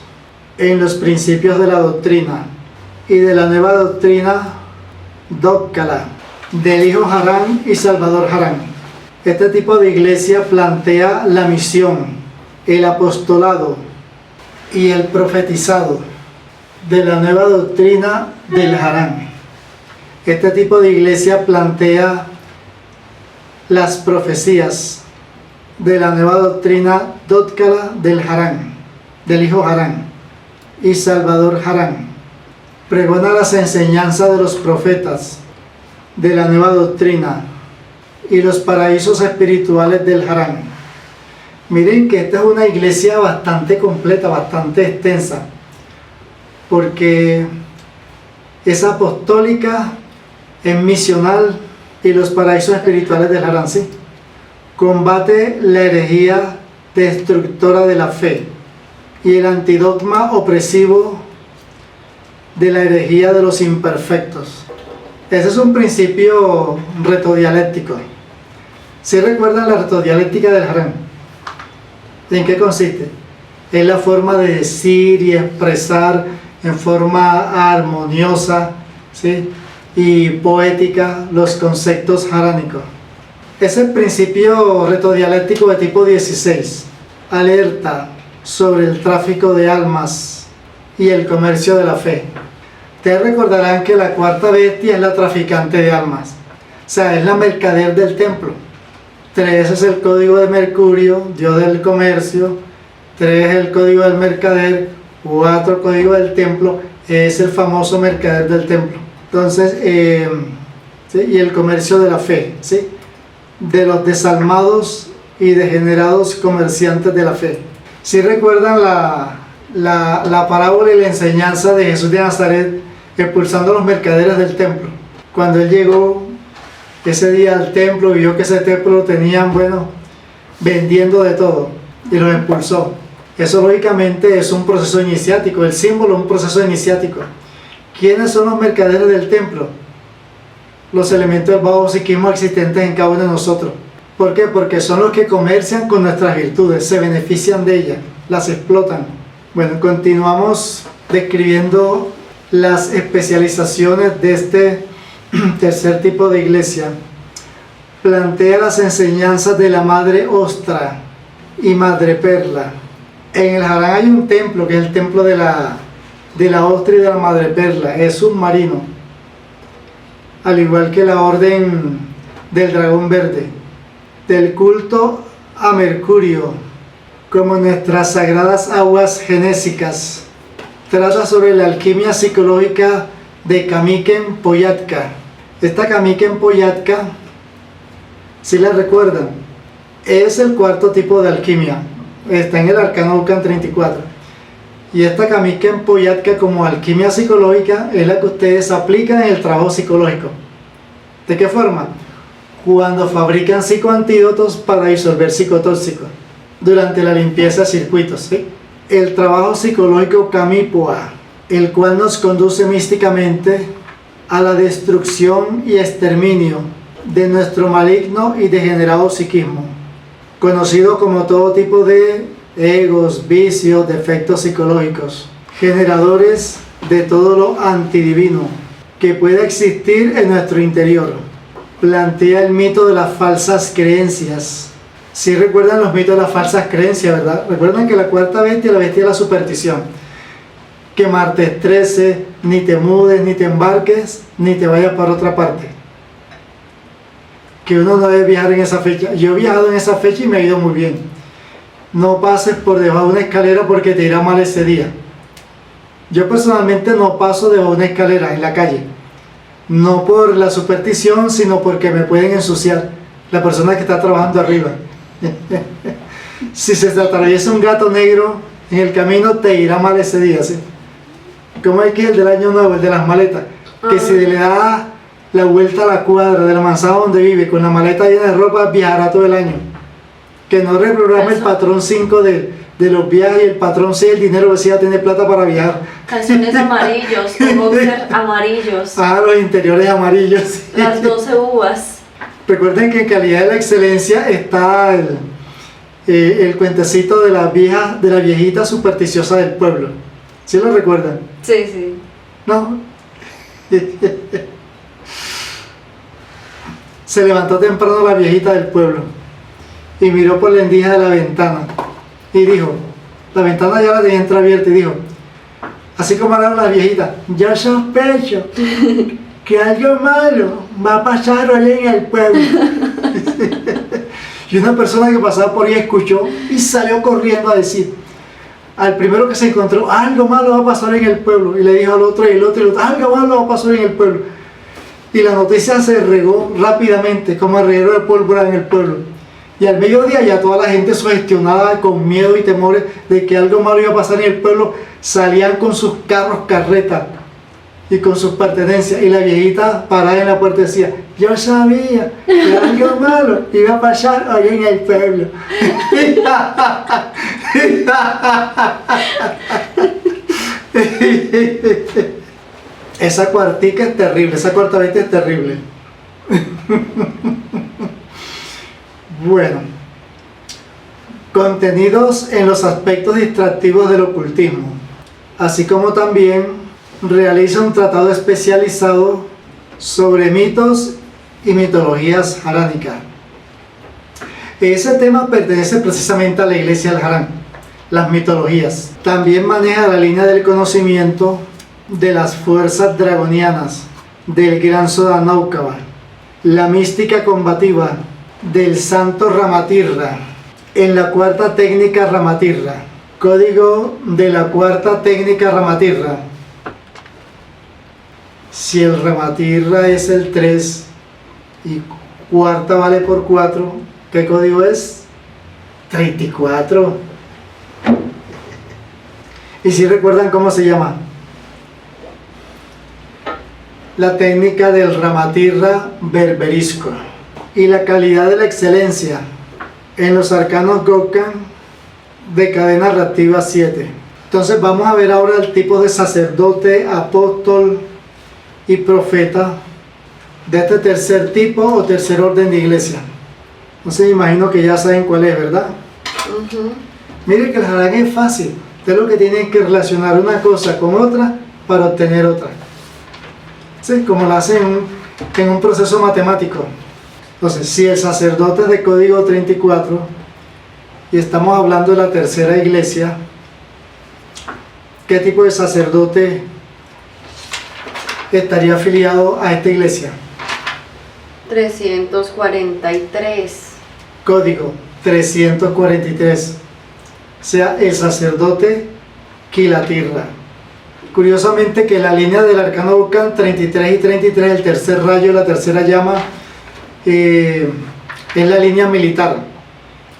en los principios de la doctrina y de la nueva doctrina Dókkala, del Hijo Harán y Salvador Harán. Este tipo de iglesia plantea la misión, el apostolado y el profetizado de la nueva doctrina del Harán. Este tipo de iglesia plantea las profecías de la nueva doctrina Dókkala del Harán, del Hijo Harán y Salvador Harán. Pregona las enseñanzas de los profetas de la nueva doctrina y los paraísos espirituales del Harán. Miren que esta es una iglesia bastante completa, bastante extensa, porque es apostólica, es misional y los paraísos espirituales del Harán, ¿sí? Combate la herejía destructora de la fe y el antidogma opresivo de la herejía de los imperfectos. Ese es un principio retodialéctico. ¿Sí recuerdan la retodialéctica del Harán? ¿En qué consiste? Es la forma de decir y expresar en forma armoniosa, ¿sí?, y poética los conceptos haránicos. Es el principio retodialéctico de tipo 16. Alerta sobre el tráfico de almas y el comercio de la fe. Ustedes recordarán que la cuarta bestia es la traficante de almas. O sea, es la mercader del templo. 3 es el código de Mercurio, dios del comercio. 3 es el código del mercader. 4 código del templo, es el famoso mercader del templo. Entonces, ¿sí? Y el comercio de la fe, ¿sí? De los desalmados y degenerados comerciantes de la fe. Si recuerdan la parábola y la enseñanza de Jesús de Nazaret expulsando a los mercaderes del templo. Cuando él llegó ese día al templo, vio que ese templo lo tenían, bueno, vendiendo de todo, y los expulsó. Eso lógicamente es un proceso iniciático, el símbolo es un proceso iniciático. ¿Quiénes son los mercaderes del templo? Los elementos del bajo psiquismo existentes en cada uno de nosotros. ¿Por qué? Porque son los que comercian con nuestras virtudes, se benefician de ellas, las explotan. Bueno, continuamos describiendo las especializaciones de este tercer tipo de iglesia. Plantea las enseñanzas de la Madre Ostra y Madre Perla. En el Harán hay un templo que es el templo de la Ostra y de la Madre Perla, es submarino, al igual que la orden del dragón verde, del culto a Mercurio, como nuestras sagradas aguas genésicas. Trata sobre la alquimia psicológica de Kamiken Poyatka. Esta Kamiken Poyatka, si la recuerdan, es el cuarto tipo de alquimia. Está en el Arcano Ucan 34. Y esta Kamiken Poyatka como alquimia psicológica es la que ustedes aplican en el trabajo psicológico. ¿De qué forma? Cuando fabrican psicoantídotos para disolver psicotóxicos durante la limpieza de circuitos, ¿sí? El trabajo psicológico Kamipoa, el cual nos conduce místicamente a la destrucción y exterminio de nuestro maligno y degenerado psiquismo, conocido como todo tipo de egos, vicios, defectos psicológicos, generadores de todo lo antidivino que pueda existir en nuestro interior. Plantea el mito de las falsas creencias. Si recuerdan los mitos de las falsas creencias, ¿verdad? Recuerdan que la cuarta bestia es la bestia de la superstición. Que martes 13, ni te mudes, ni te embarques, ni te vayas para otra parte. Que uno no debe viajar en esa fecha. Yo he viajado en esa fecha y me ha ido muy bien. No pases por debajo de una escalera porque te irá mal ese día. Yo personalmente no paso debajo de una escalera en la calle. No por la superstición, sino porque me pueden ensuciar la persona que está trabajando arriba. Si se te atraviesa un gato negro en el camino, te irá mal ese día, ¿sí? Como es que el del año nuevo, el de las maletas, que si le da la vuelta a la cuadra de la manzana donde vive con la maleta llena de ropa, viajará todo el año. Que no reprograme el patrón 5 de los viajes y el patrón 6, el dinero que sea tiene plata para viajar. Calzones amarillos, boxers amarillos. Ah, los interiores amarillos. Sí. Las 12 uvas. Recuerden que en Calidad de la Excelencia está el cuentecito de la viejita supersticiosa del pueblo. ¿Sí lo recuerdan? Sí, sí. ¿No? Se levantó temprano la viejita del pueblo y miró por la endija de la ventana y dijo, la ventana ya la tenía entreabierta y dijo, así como hablaron las viejitas, yo sospecho que algo malo va a pasar hoy en el pueblo. Y una persona que pasaba por ahí escuchó y salió corriendo a decir al primero que se encontró, algo malo va a pasar en el pueblo, y le dijo al otro y el otro, algo malo va a pasar en el pueblo. Y la noticia se regó rápidamente como el reguero de pólvora en el pueblo. Y al mediodía ya toda la gente sugestionada con miedo y temores de que algo malo iba a pasar en el pueblo, salían con sus carros carretas y con sus pertenencias, y la viejita parada en la puerta decía, yo sabía que algo malo iba a pasar hoy en el pueblo. Esa cuartica es terrible, esa cuarta bestia es terrible. Bueno, contenidos en los aspectos distractivos del ocultismo, así como también realiza un tratado especializado sobre mitos y mitologías haránicas. Ese tema pertenece precisamente a la iglesia del Harán, las mitologías. También maneja la línea del conocimiento de las fuerzas dragonianas, del gran Soda Náucava, la mística combativa del santo Ramatirra, en la cuarta técnica Ramatirra. Código de la cuarta técnica Ramatirra. Si el Ramatirra es el 3 y cuarta vale por 4, ¿qué código es? 34. ¿Y si recuerdan cómo se llama? La técnica del Ramatirra berberisco. Y la calidad de la excelencia en los arcanos Gokkan de cadena reactiva 7. Entonces vamos a ver ahora el tipo de sacerdote, apóstol y profeta de este tercer tipo o tercer orden de iglesia. Entonces imagino que ya saben cuál es, ¿verdad? Miren que el Harán es fácil. Usted lo que tiene que relacionar una cosa con otra para obtener otra. ¿Sí? Como lo hacen en un proceso matemático. Entonces, si el sacerdote es de código 34 y estamos hablando de la tercera iglesia, ¿qué tipo de sacerdote estaría afiliado a esta iglesia? 343. Código 343. O sea, el sacerdote Quilatirra. Curiosamente que la línea del arcano Gokkan 33 y 33, el tercer rayo, la tercera llama, es la línea militar.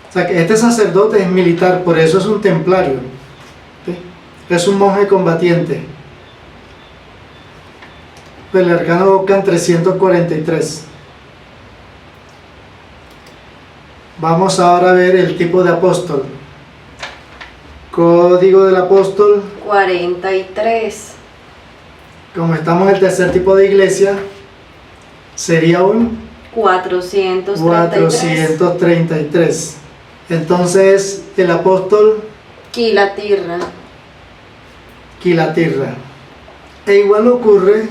O sea que este sacerdote es militar, por eso es un templario. ¿Sí? Es un monje combatiente. El arcano Gokkan 343. Vamos ahora a ver el tipo de apóstol. Código del apóstol 43. Como estamos en el tercer tipo de iglesia, sería un 433. Entonces el apóstol Quilatirra. Quilatirra. E igual ocurre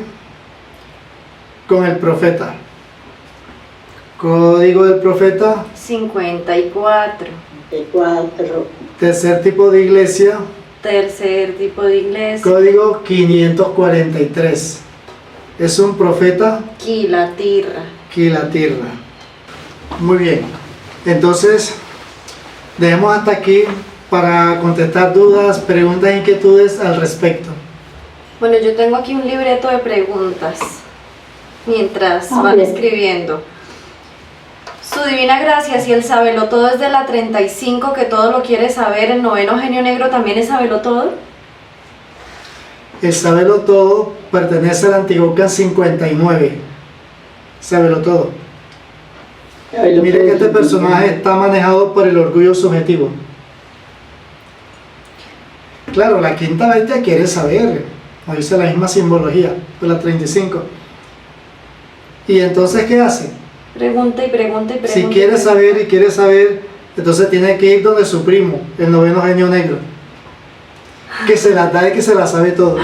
con el profeta. Código del profeta 54. tercer tipo de iglesia, Tercer tipo de iglesia. código 543. Es un profeta Quilatirra. Quilatirra. Muy bien. Entonces, dejemos hasta aquí para contestar dudas, preguntas, inquietudes al respecto. Bueno, yo tengo aquí un libreto de preguntas mientras van escribiendo. Su divina gracia, si el sabelotodo es de la 35, que todo lo quiere saber, el noveno genio negro también es sabelotodo. El Sábelo Todo pertenece al Antigokkan 59. Sábelo Todo. Mire que este personaje está manejado por el orgullo subjetivo. Claro, la quinta bestia quiere saber, nos dice la misma simbología de la 35. ¿Y entonces qué hace? Pregunta y pregunta y pregunta. Si quiere saber y quiere saber, entonces tiene que ir donde su primo, el noveno genio negro, que se las da y que se las sabe todo.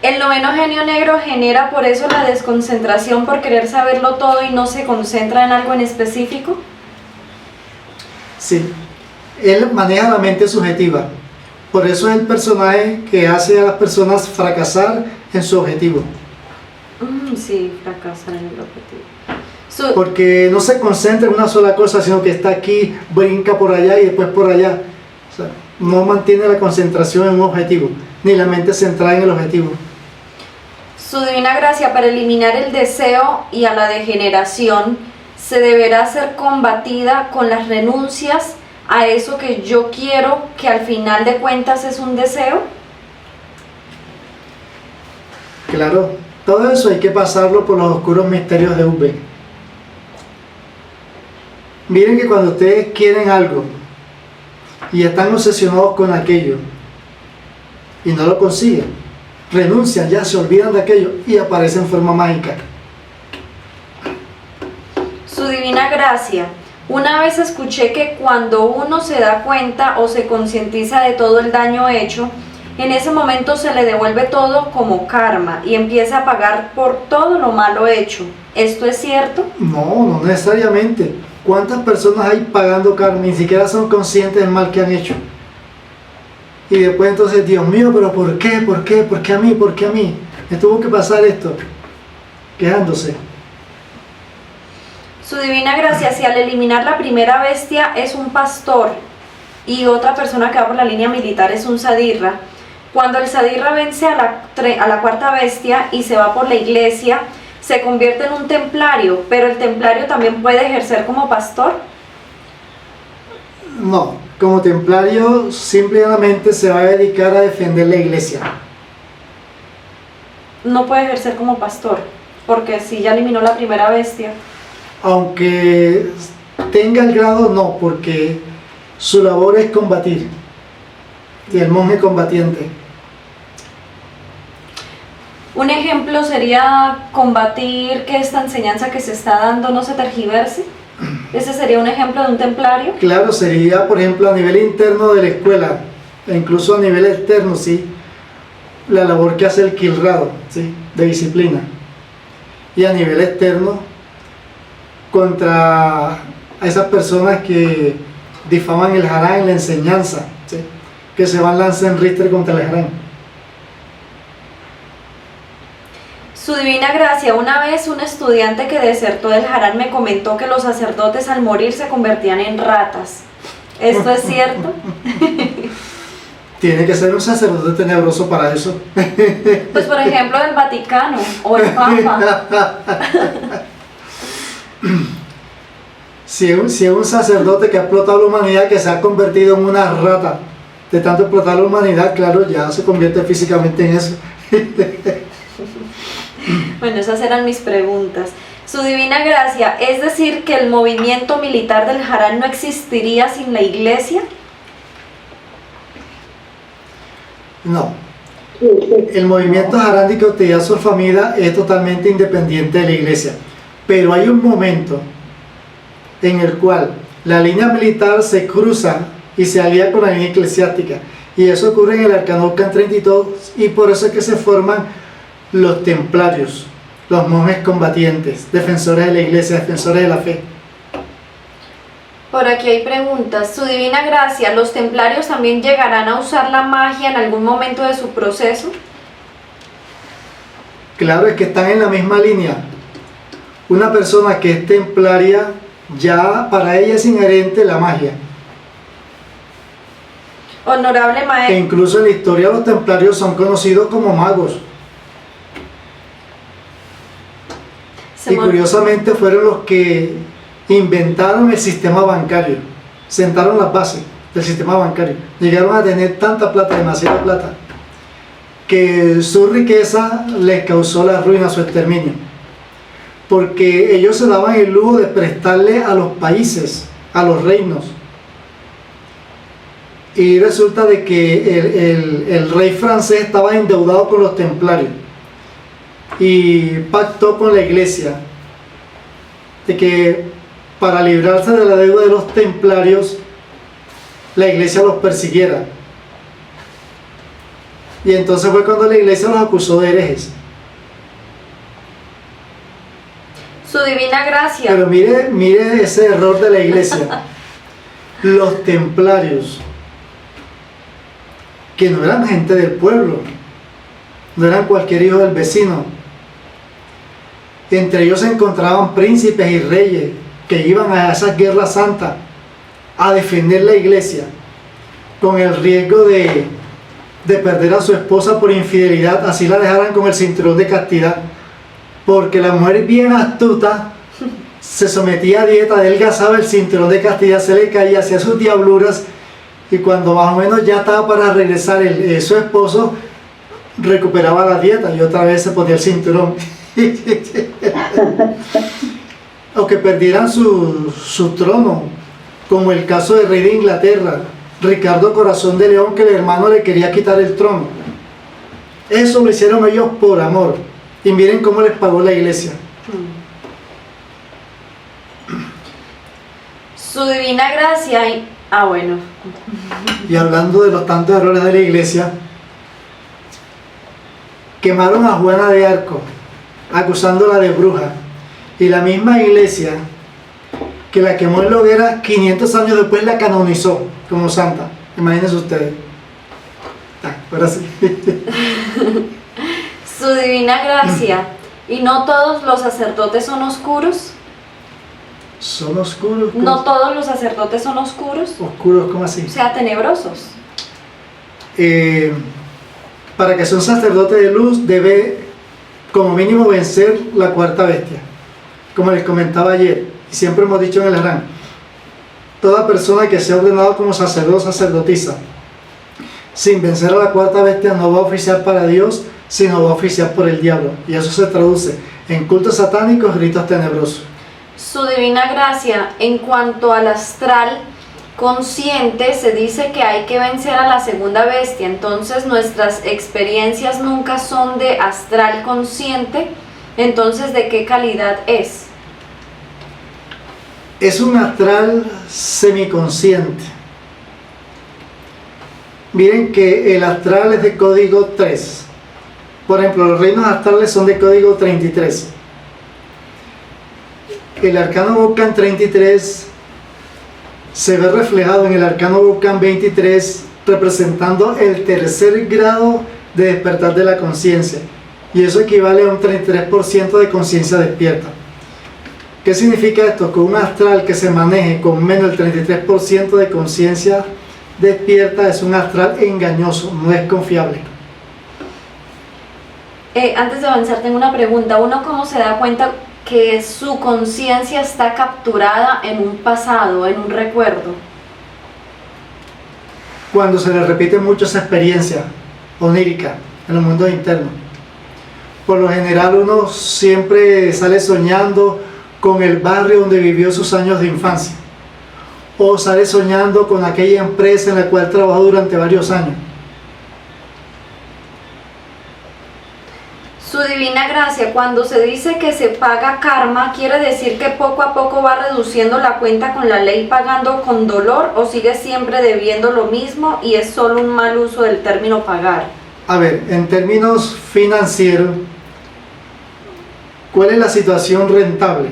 El noveno genio negro genera por eso la desconcentración por querer saberlo todo y no se concentra en algo en específico. Sí, él maneja la mente subjetiva. Por eso es el personaje que hace a las personas fracasar en su objetivo. Sí, fracasar en el objetivo. Porque no se concentra en una sola cosa, sino que está aquí, brinca por allá y después por allá. O sea, no mantiene la concentración en un objetivo, ni la mente centrada en el objetivo. Su divina gracia, para eliminar el deseo y a la degeneración, se deberá ser combatida con las renuncias a eso que yo quiero, que al final de cuentas es un deseo. Claro, todo eso hay que pasarlo por los oscuros misterios de V. Miren que cuando ustedes quieren algo y están obsesionados con aquello y no lo consiguen, renuncian, ya se olvidan de aquello y aparece en forma mágica. Su divina gracia, una vez escuché que cuando uno se da cuenta o se concientiza de todo el daño hecho, En ese momento se le devuelve todo como karma y empieza a pagar por todo lo malo hecho. ¿Esto es cierto? No, no necesariamente. ¿Cuántas personas hay pagando karma? Ni siquiera son conscientes del mal que han hecho. Y después entonces, Dios mío, pero ¿por qué? ¿Por qué? ¿Por qué a mí? ¿Por qué a mí? Me tuvo que pasar esto. Quejándose. Su divina gracia, si al eliminar la primera bestia es un pastor y otra persona que va por la línea militar es un sadirra, cuando el sadirra vence a la cuarta bestia y se va por la iglesia, se convierte en un templario, pero el templario también puede ejercer como pastor. No, como templario simplemente se va a dedicar a defender la iglesia. No puede ejercer como pastor, porque si ya eliminó la primera bestia. Aunque tenga el grado, no, porque su labor es combatir. Y el monje combatiente. Un ejemplo sería combatir que esta enseñanza que se está dando no se tergiverse. Ese sería un ejemplo de un templario. Claro, sería, por ejemplo, a nivel interno de la escuela, e incluso a nivel externo, sí, la labor que hace el quilrado, sí, de disciplina. Y a nivel externo, contra a esas personas que difaman el Harán en la enseñanza, ¿sí? Que se van lanzando en ristre contra el Harán. Su divina gracia, una vez un estudiante que desertó del Harán me comentó que los sacerdotes al morir se convertían en ratas. ¿Esto es cierto? Tiene que ser un sacerdote tenebroso para eso. Pues por ejemplo el Vaticano o el Papa. Si es un sacerdote que ha explotado la humanidad, que se ha convertido en una rata, de tanto explotar la humanidad, claro, ya se convierte físicamente en eso. Bueno, esas eran mis preguntas. Su divina gracia, ¿es decir que el movimiento militar del Harán no existiría sin la iglesia? No. El movimiento Harán de Cautividad Surfamida es totalmente independiente de la iglesia. Pero hay un momento en el cual la línea militar se cruza y se alía con la línea eclesiástica. Y eso ocurre en el Arcanocán 32 y por eso es que se forman los templarios, los monjes combatientes, defensores de la iglesia, defensores de la fe. Por aquí hay preguntas. Su divina gracia, ¿los templarios también llegarán a usar la magia en algún momento de su proceso? Claro, es que están en la misma línea. Una persona que es templaria, ya para ella es inherente la magia. Honorable E maestro. incluso en la historia los templarios son conocidos como magos. Y curiosamente fueron los que inventaron el sistema bancario, sentaron las bases del sistema bancario. Llegaron a tener tanta plata, demasiada plata, que su riqueza les causó la ruina, su exterminio. Porque ellos se daban el lujo de prestarle a los países, a los reinos. Y resulta de que el rey francés estaba endeudado con los templarios y pactó con la iglesia de que para librarse de la deuda de los templarios la iglesia los persiguiera, y entonces fue cuando la iglesia los acusó de herejes. Su divina gracia. Pero mire ese error de la iglesia. Los templarios, que no eran gente del pueblo, no eran cualquier hijo del vecino. Entre ellos se encontraban príncipes y reyes que iban a esas guerras santas a defender la iglesia, con el riesgo de perder a su esposa por infidelidad, así la dejaran con el cinturón de castidad, porque la mujer bien astuta se sometía a dieta, adelgazaba el cinturón de castidad, se le caía, hacía sus diabluras, y cuando más o menos ya estaba para regresar su esposo, recuperaba la dieta y otra vez se ponía el cinturón. O que perdieran su trono, como el caso del rey de Inglaterra, Ricardo Corazón de León, que el hermano le quería quitar el trono. Eso lo hicieron ellos por amor, y miren cómo les pagó la iglesia. Su divina gracia y... bueno. Y hablando de los tantos errores de la iglesia, quemaron a Juana de Arco, acusándola de bruja. Y la misma iglesia que la quemó en la hoguera, 500 años después la canonizó como santa. Imagínense ustedes. Ahora sí. Su divina gracia. ¿Y no todos los sacerdotes son oscuros? ¿Son oscuros? ¿No todos los sacerdotes son oscuros? ¿Oscuros? ¿Cómo así? O sea, tenebrosos. Para que sea un sacerdote de luz debe como mínimo vencer la cuarta bestia. Como les comentaba ayer, y siempre hemos dicho en el Harán, toda persona que sea ordenado como sacerdote o sacerdotisa sin vencer a la cuarta bestia no va a oficiar para Dios, sino va a oficiar por el diablo. Y eso se traduce en cultos satánicos, ritos tenebrosos. Su divina gracia, en cuanto al astral consciente, se dice que hay que vencer a la segunda bestia. Entonces nuestras experiencias nunca son de astral consciente. Entonces, ¿de qué calidad es? Es un astral semiconsciente. Miren que el astral es de código 3. Por ejemplo, los reinos astrales son de código 33. El arcano Volcán 33 se ve reflejado en el arcano Volcán 23, representando el tercer grado de despertar de la conciencia. Y eso equivale a un 33% de conciencia despierta. ¿Qué significa esto? Que un astral que se maneje con menos del 33% de conciencia despierta es un astral engañoso, no es confiable. Antes de avanzar, tengo una pregunta. ¿Uno cómo se da cuenta que su conciencia está capturada en un pasado, en un recuerdo? Cuando se le repite mucho esa experiencia onírica en los mundos internos. Por lo general uno siempre sale soñando con el barrio donde vivió sus años de infancia, o sale soñando con aquella empresa en la cual trabajó durante varios años. Su divina gracia, cuando se dice que se paga karma, ¿quiere decir que poco a poco va reduciendo la cuenta con la ley pagando con dolor, o sigue siempre debiendo lo mismo y es solo un mal uso del término pagar? A ver, en términos financieros, ¿cuál es la situación rentable?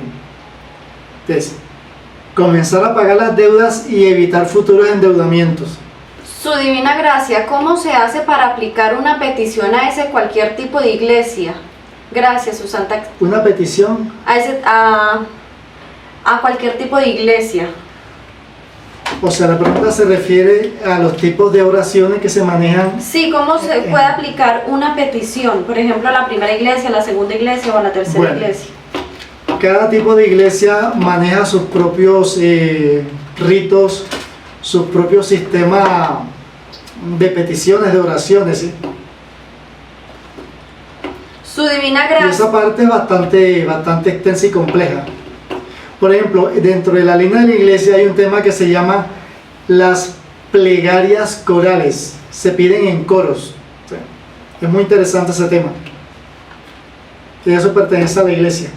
Es comenzar a pagar las deudas y evitar futuros endeudamientos. Su divina gracia, ¿cómo se hace para aplicar una petición a ese cualquier tipo de iglesia? Gracias, su santa. Una petición. A cualquier tipo de iglesia. O sea, la pregunta se refiere a los tipos de oraciones que se manejan. Sí, ¿cómo se puede aplicar una petición? Por ejemplo, a la primera iglesia, a la segunda iglesia o a la tercera iglesia. Cada tipo de iglesia maneja sus propios ritos, su propio sistema de peticiones, de oraciones, ¿sí? Su divina Y gracia. esa parte es bastante extensa y compleja. Por ejemplo, dentro de la línea de la iglesia hay un tema que se llama las plegarias corales. Se piden en coros. ¿Sí? Es muy interesante ese tema. Y eso pertenece a la iglesia.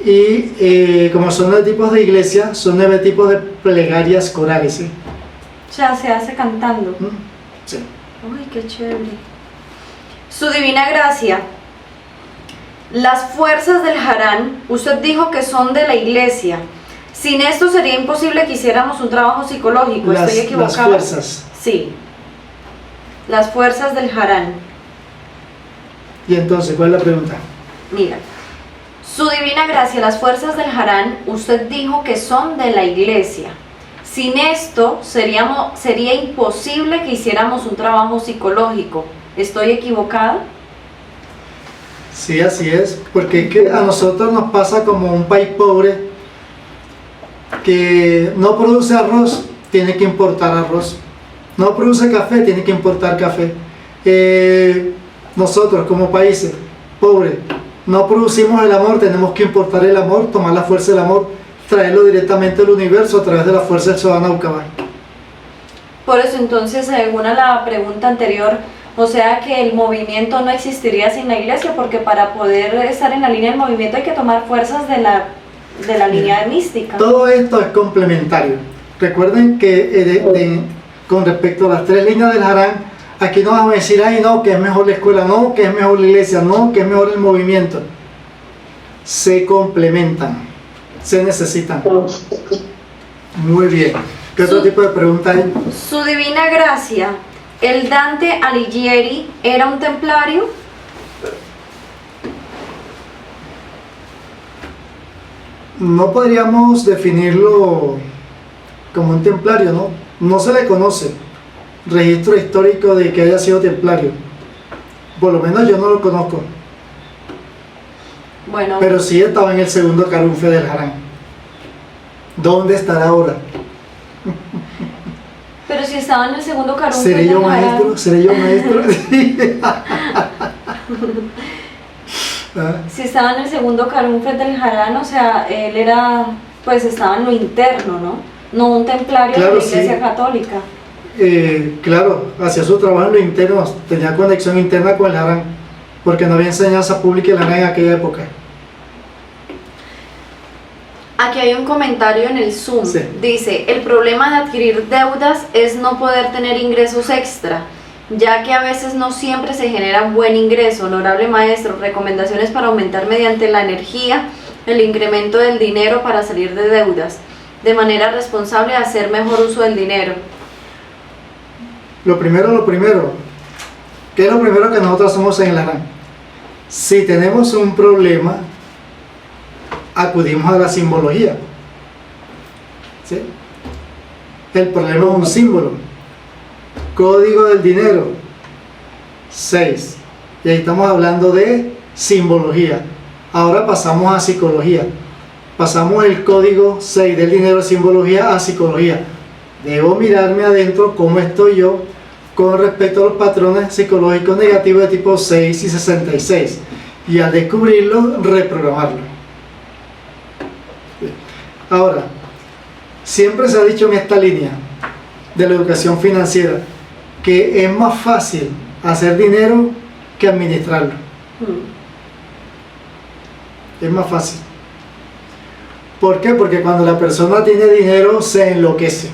Y como son 9 tipos de iglesia, son 9 tipos de plegarias corales, ¿sí? O sea, se hace cantando. Sí. Uy, qué chévere. Su divina gracia. Las fuerzas del Harán, usted dijo que son de la iglesia. Sin esto sería imposible que hiciéramos un trabajo psicológico. ¿Estoy equivocada? Las fuerzas. Sí. Las fuerzas del Harán. Y entonces, ¿cuál es la pregunta? Mira. Su divina gracia, las fuerzas del Harán, usted dijo que son de la iglesia. Sin esto sería imposible que hiciéramos un trabajo psicológico. ¿Estoy equivocada? Sí, así es, porque es que a nosotros nos pasa como un país pobre que no produce arroz, tiene que importar arroz. No produce café, tiene que importar café. Nosotros como países pobres no producimos el amor, tenemos que importar el amor, tomar la fuerza del amor, traerlo directamente al universo a través de la fuerza del Sohana Ukabay. Por eso entonces, según a la pregunta anterior, o sea que el movimiento no existiría sin la iglesia, porque para poder estar en la línea del movimiento hay que tomar fuerzas de la línea de mística. Todo esto es complementario. Recuerden que con respecto a las 3 líneas del Harán, Aquí no vamos a decir, ay no, que es mejor la escuela, no, que es mejor la iglesia, no, que es mejor el movimiento. Se complementan, se necesitan. Muy bien. ¿Qué otro tipo de pregunta hay? Su Divina Gracia, ¿el Dante Alighieri era un templario? No podríamos definirlo como un templario, ¿no? No se le conoce registro histórico de que haya sido templario. Por lo menos yo no lo conozco. Bueno, Pero sí estaba en el segundo carunfe del Harán. ¿Dónde estará ahora? pero si estaba en el segundo carunfe ¿Seré yo del Harán. maestro? ¿Seré yo maestro? Ah, Si estaba en el segundo carunfe del Harán, o sea, él era, pues estaba en lo interno, ¿no? No un templario Claro, de la Iglesia sí. Católica. claro, hacía su trabajo en lo interno, tenía conexión interna con el Harán, porque no había enseñanza pública en el Harán en aquella época. Aquí hay un comentario en el Zoom. Sí. Dice, el problema de adquirir deudas es no poder tener ingresos extra, ya que a veces no siempre se genera un buen ingreso. Honorable maestro, recomendaciones para aumentar mediante la energía el incremento del dinero para salir de deudas, de manera responsable, hacer mejor uso del dinero. Lo primero, ¿qué es lo primero que nosotros hacemos en el Harán? Si tenemos un problema, acudimos a la simbología. ¿Sí? El problema es un símbolo. Código del dinero 6. Y ahí estamos hablando de simbología. Ahora pasamos a psicología. Pasamos el código 6 del dinero, simbología, a psicología. Debo mirarme adentro cómo estoy yo con respecto a los patrones psicológicos negativos de tipo 6 y 66. Y al descubrirlo, reprogramarlo. Ahora, siempre se ha dicho en esta línea de la educación financiera que es más fácil hacer dinero que administrarlo. Es más fácil. ¿Por qué? Porque cuando la persona tiene dinero se enloquece.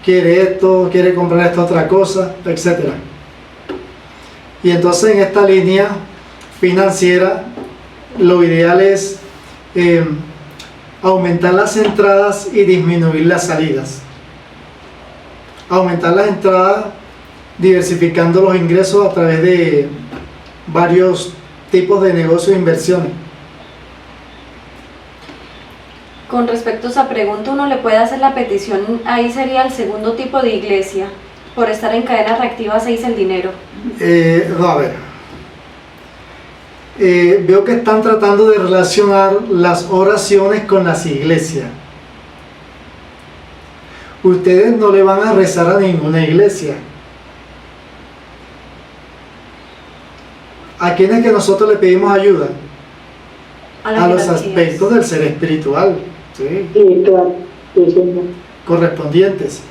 Quiere esto, quiere comprar esta otra cosa, etc. Y entonces en esta línea financiera lo ideal es aumentar las entradas y disminuir las salidas. Aumentar las entradas diversificando los ingresos a través de varios tipos de negocios e inversiones. Con respecto a esa pregunta, uno le puede hacer la petición, ahí sería el segundo tipo de iglesia, por estar en cadena reactiva 6 el dinero. No, a ver. Veo que están tratando de relacionar las oraciones con las iglesias. Ustedes no le van a rezar a ninguna iglesia. ¿A quién es que nosotros le pedimos ayuda? las A los jerarquías. aspectos del ser espiritual, ¿sí? Sí, claro, sí, señor. Correspondientes.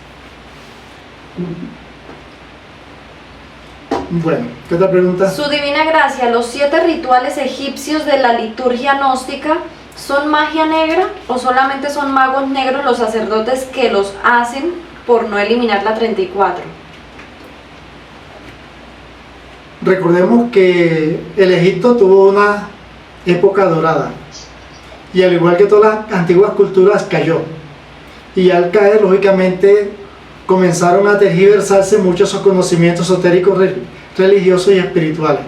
Bueno, ¿qué otra pregunta? Su Divina Gracia, ¿los 7 rituales egipcios de la liturgia gnóstica son magia negra o solamente son magos negros los sacerdotes que los hacen por no eliminar la 34? Recordemos que el Egipto tuvo una época dorada y al igual que todas las antiguas culturas cayó, y al caer lógicamente comenzaron a tergiversarse muchos esos conocimientos esotéricos religiosos y espirituales.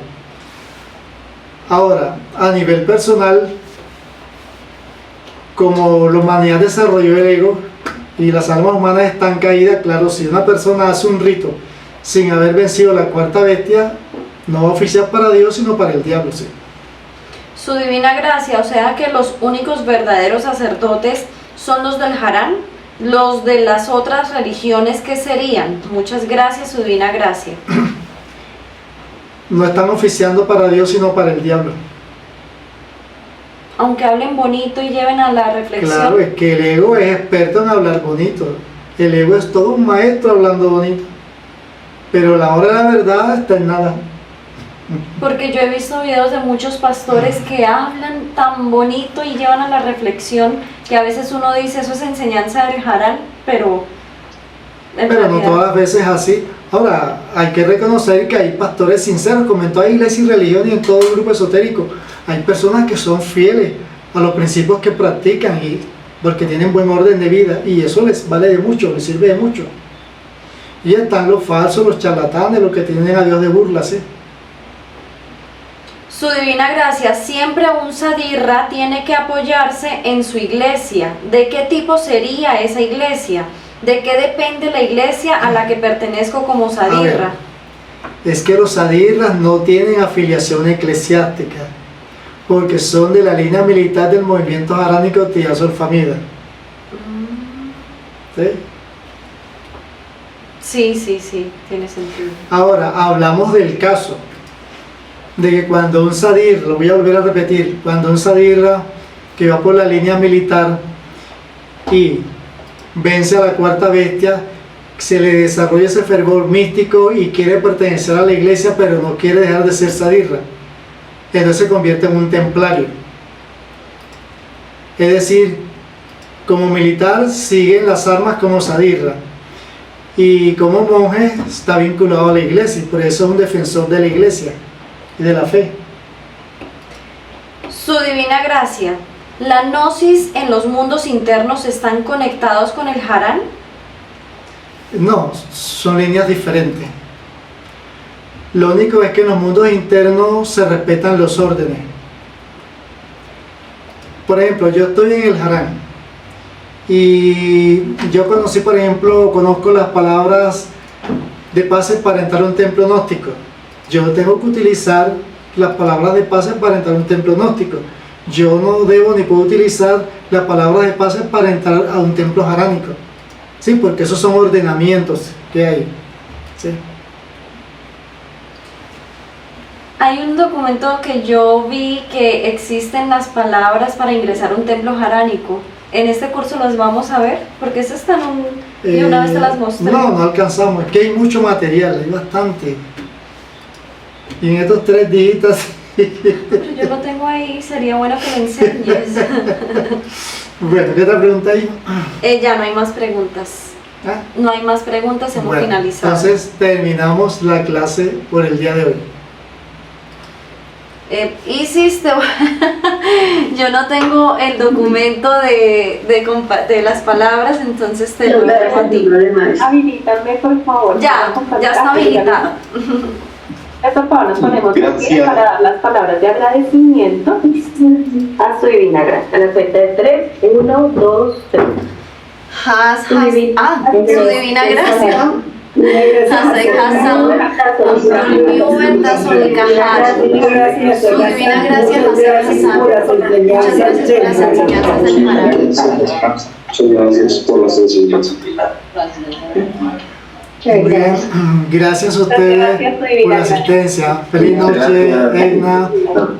Ahora, a nivel personal, como la humanidad desarrolló el ego y las almas humanas están caídas, claro, si una persona hace un rito sin haber vencido la cuarta bestia, no va a oficiar para Dios sino para el diablo, sí. Su Divina Gracia, o sea que los únicos verdaderos sacerdotes son los del Harán, los de las otras religiones, ¿qué serían? Muchas gracias, Su Divina Gracia. No están oficiando para Dios sino para el diablo. Aunque hablen bonito y lleven a la reflexión. Claro, es que el ego es experto en hablar bonito. El ego es todo un maestro hablando bonito. Pero la hora de la verdad está en nada. Porque yo he visto videos de muchos pastores que hablan tan bonito y llevan a la reflexión, que a veces uno dice eso es enseñanza del Harán, pero en Pero no realidad. todas las veces es así. Ahora, hay que reconocer que hay pastores sinceros, como en toda iglesia y religión y en todo grupo esotérico. Hay personas que son fieles a los principios que practican y porque tienen buen orden de vida y eso les vale de mucho, les sirve de mucho. Y están los falsos, los charlatanes, los que tienen a Dios de burla, ¿sí? Su divina gracia, siempre un sadirra tiene que apoyarse en su iglesia. ¿De qué tipo sería esa iglesia? ¿De qué depende la iglesia a la que pertenezco como sadirra? Es que los sadirras no tienen afiliación eclesiástica, porque son de la línea militar del movimiento jaránico Tía Solfamida. ¿Sí? Sí, tiene sentido. Ahora, hablamos del caso de que cuando un sadir, lo voy a volver a repetir, cuando un sadirra que va por la línea militar y vence a la cuarta bestia, se le desarrolla ese fervor místico y quiere pertenecer a la iglesia, pero no quiere dejar de ser sadirra. Entonces se convierte en un templario. Es decir, como militar sigue en las armas como sadirra y como monje está vinculado a la iglesia y por eso es un defensor de la iglesia y de la fe. Su divina gracia, ¿la gnosis en los mundos internos están conectados con el harán? No, son líneas diferentes. Lo único es que en los mundos internos se respetan los órdenes. Por ejemplo, yo estoy en el harán y yo conozco las palabras de pases para entrar a un templo gnóstico. Yo tengo que utilizar las palabras de pases para entrar a un templo gnóstico. Yo no debo ni puedo utilizar las palabras de pases para entrar a un templo jaránico. Sí, porque esos son ordenamientos que hay. ¿Sí? Hay un documento que yo vi que existen las palabras para ingresar a un templo jaránico. En este curso las vamos a ver, porque eso está en un... y una vez te las mostré. No alcanzamos, es que hay mucho material, hay bastante. Y en estos 3 dígitos... Pero yo lo tengo ahí, sería bueno que me enseñes. Bueno, ¿qué otra pregunta hay? Ya no hay más preguntas. ¿Ah? No hay más preguntas, hemos Bueno, finalizado. entonces terminamos la clase por el día de hoy. Isis, yo no tengo el documento de las palabras, entonces te lo dejo a ti. Habilítame, por favor. Ya está habilitado. Por favor, nos ponemos de pie para dar las palabras de agradecimiento a su divina gracia. A la cuenta de 3, 1, 2, 3. Su divina gracia. Su divina gracia nos ha rezado. Muchas gracias por las enseñanzas del Maravilla. Muchas gracias por las enseñanzas. Muy bien, gracias a ustedes por la asistencia. Feliz noche, Edna.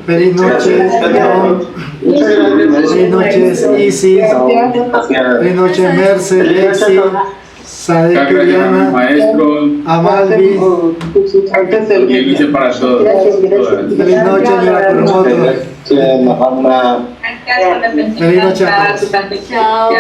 Feliz noche, León. Feliz noche, Isis. Feliz noche, Merce, Lexi, Sadek, Juliana, Amalvi. Feliz para todos. Feliz noche, Mira Kurumoto. Feliz noche a todos. Chao.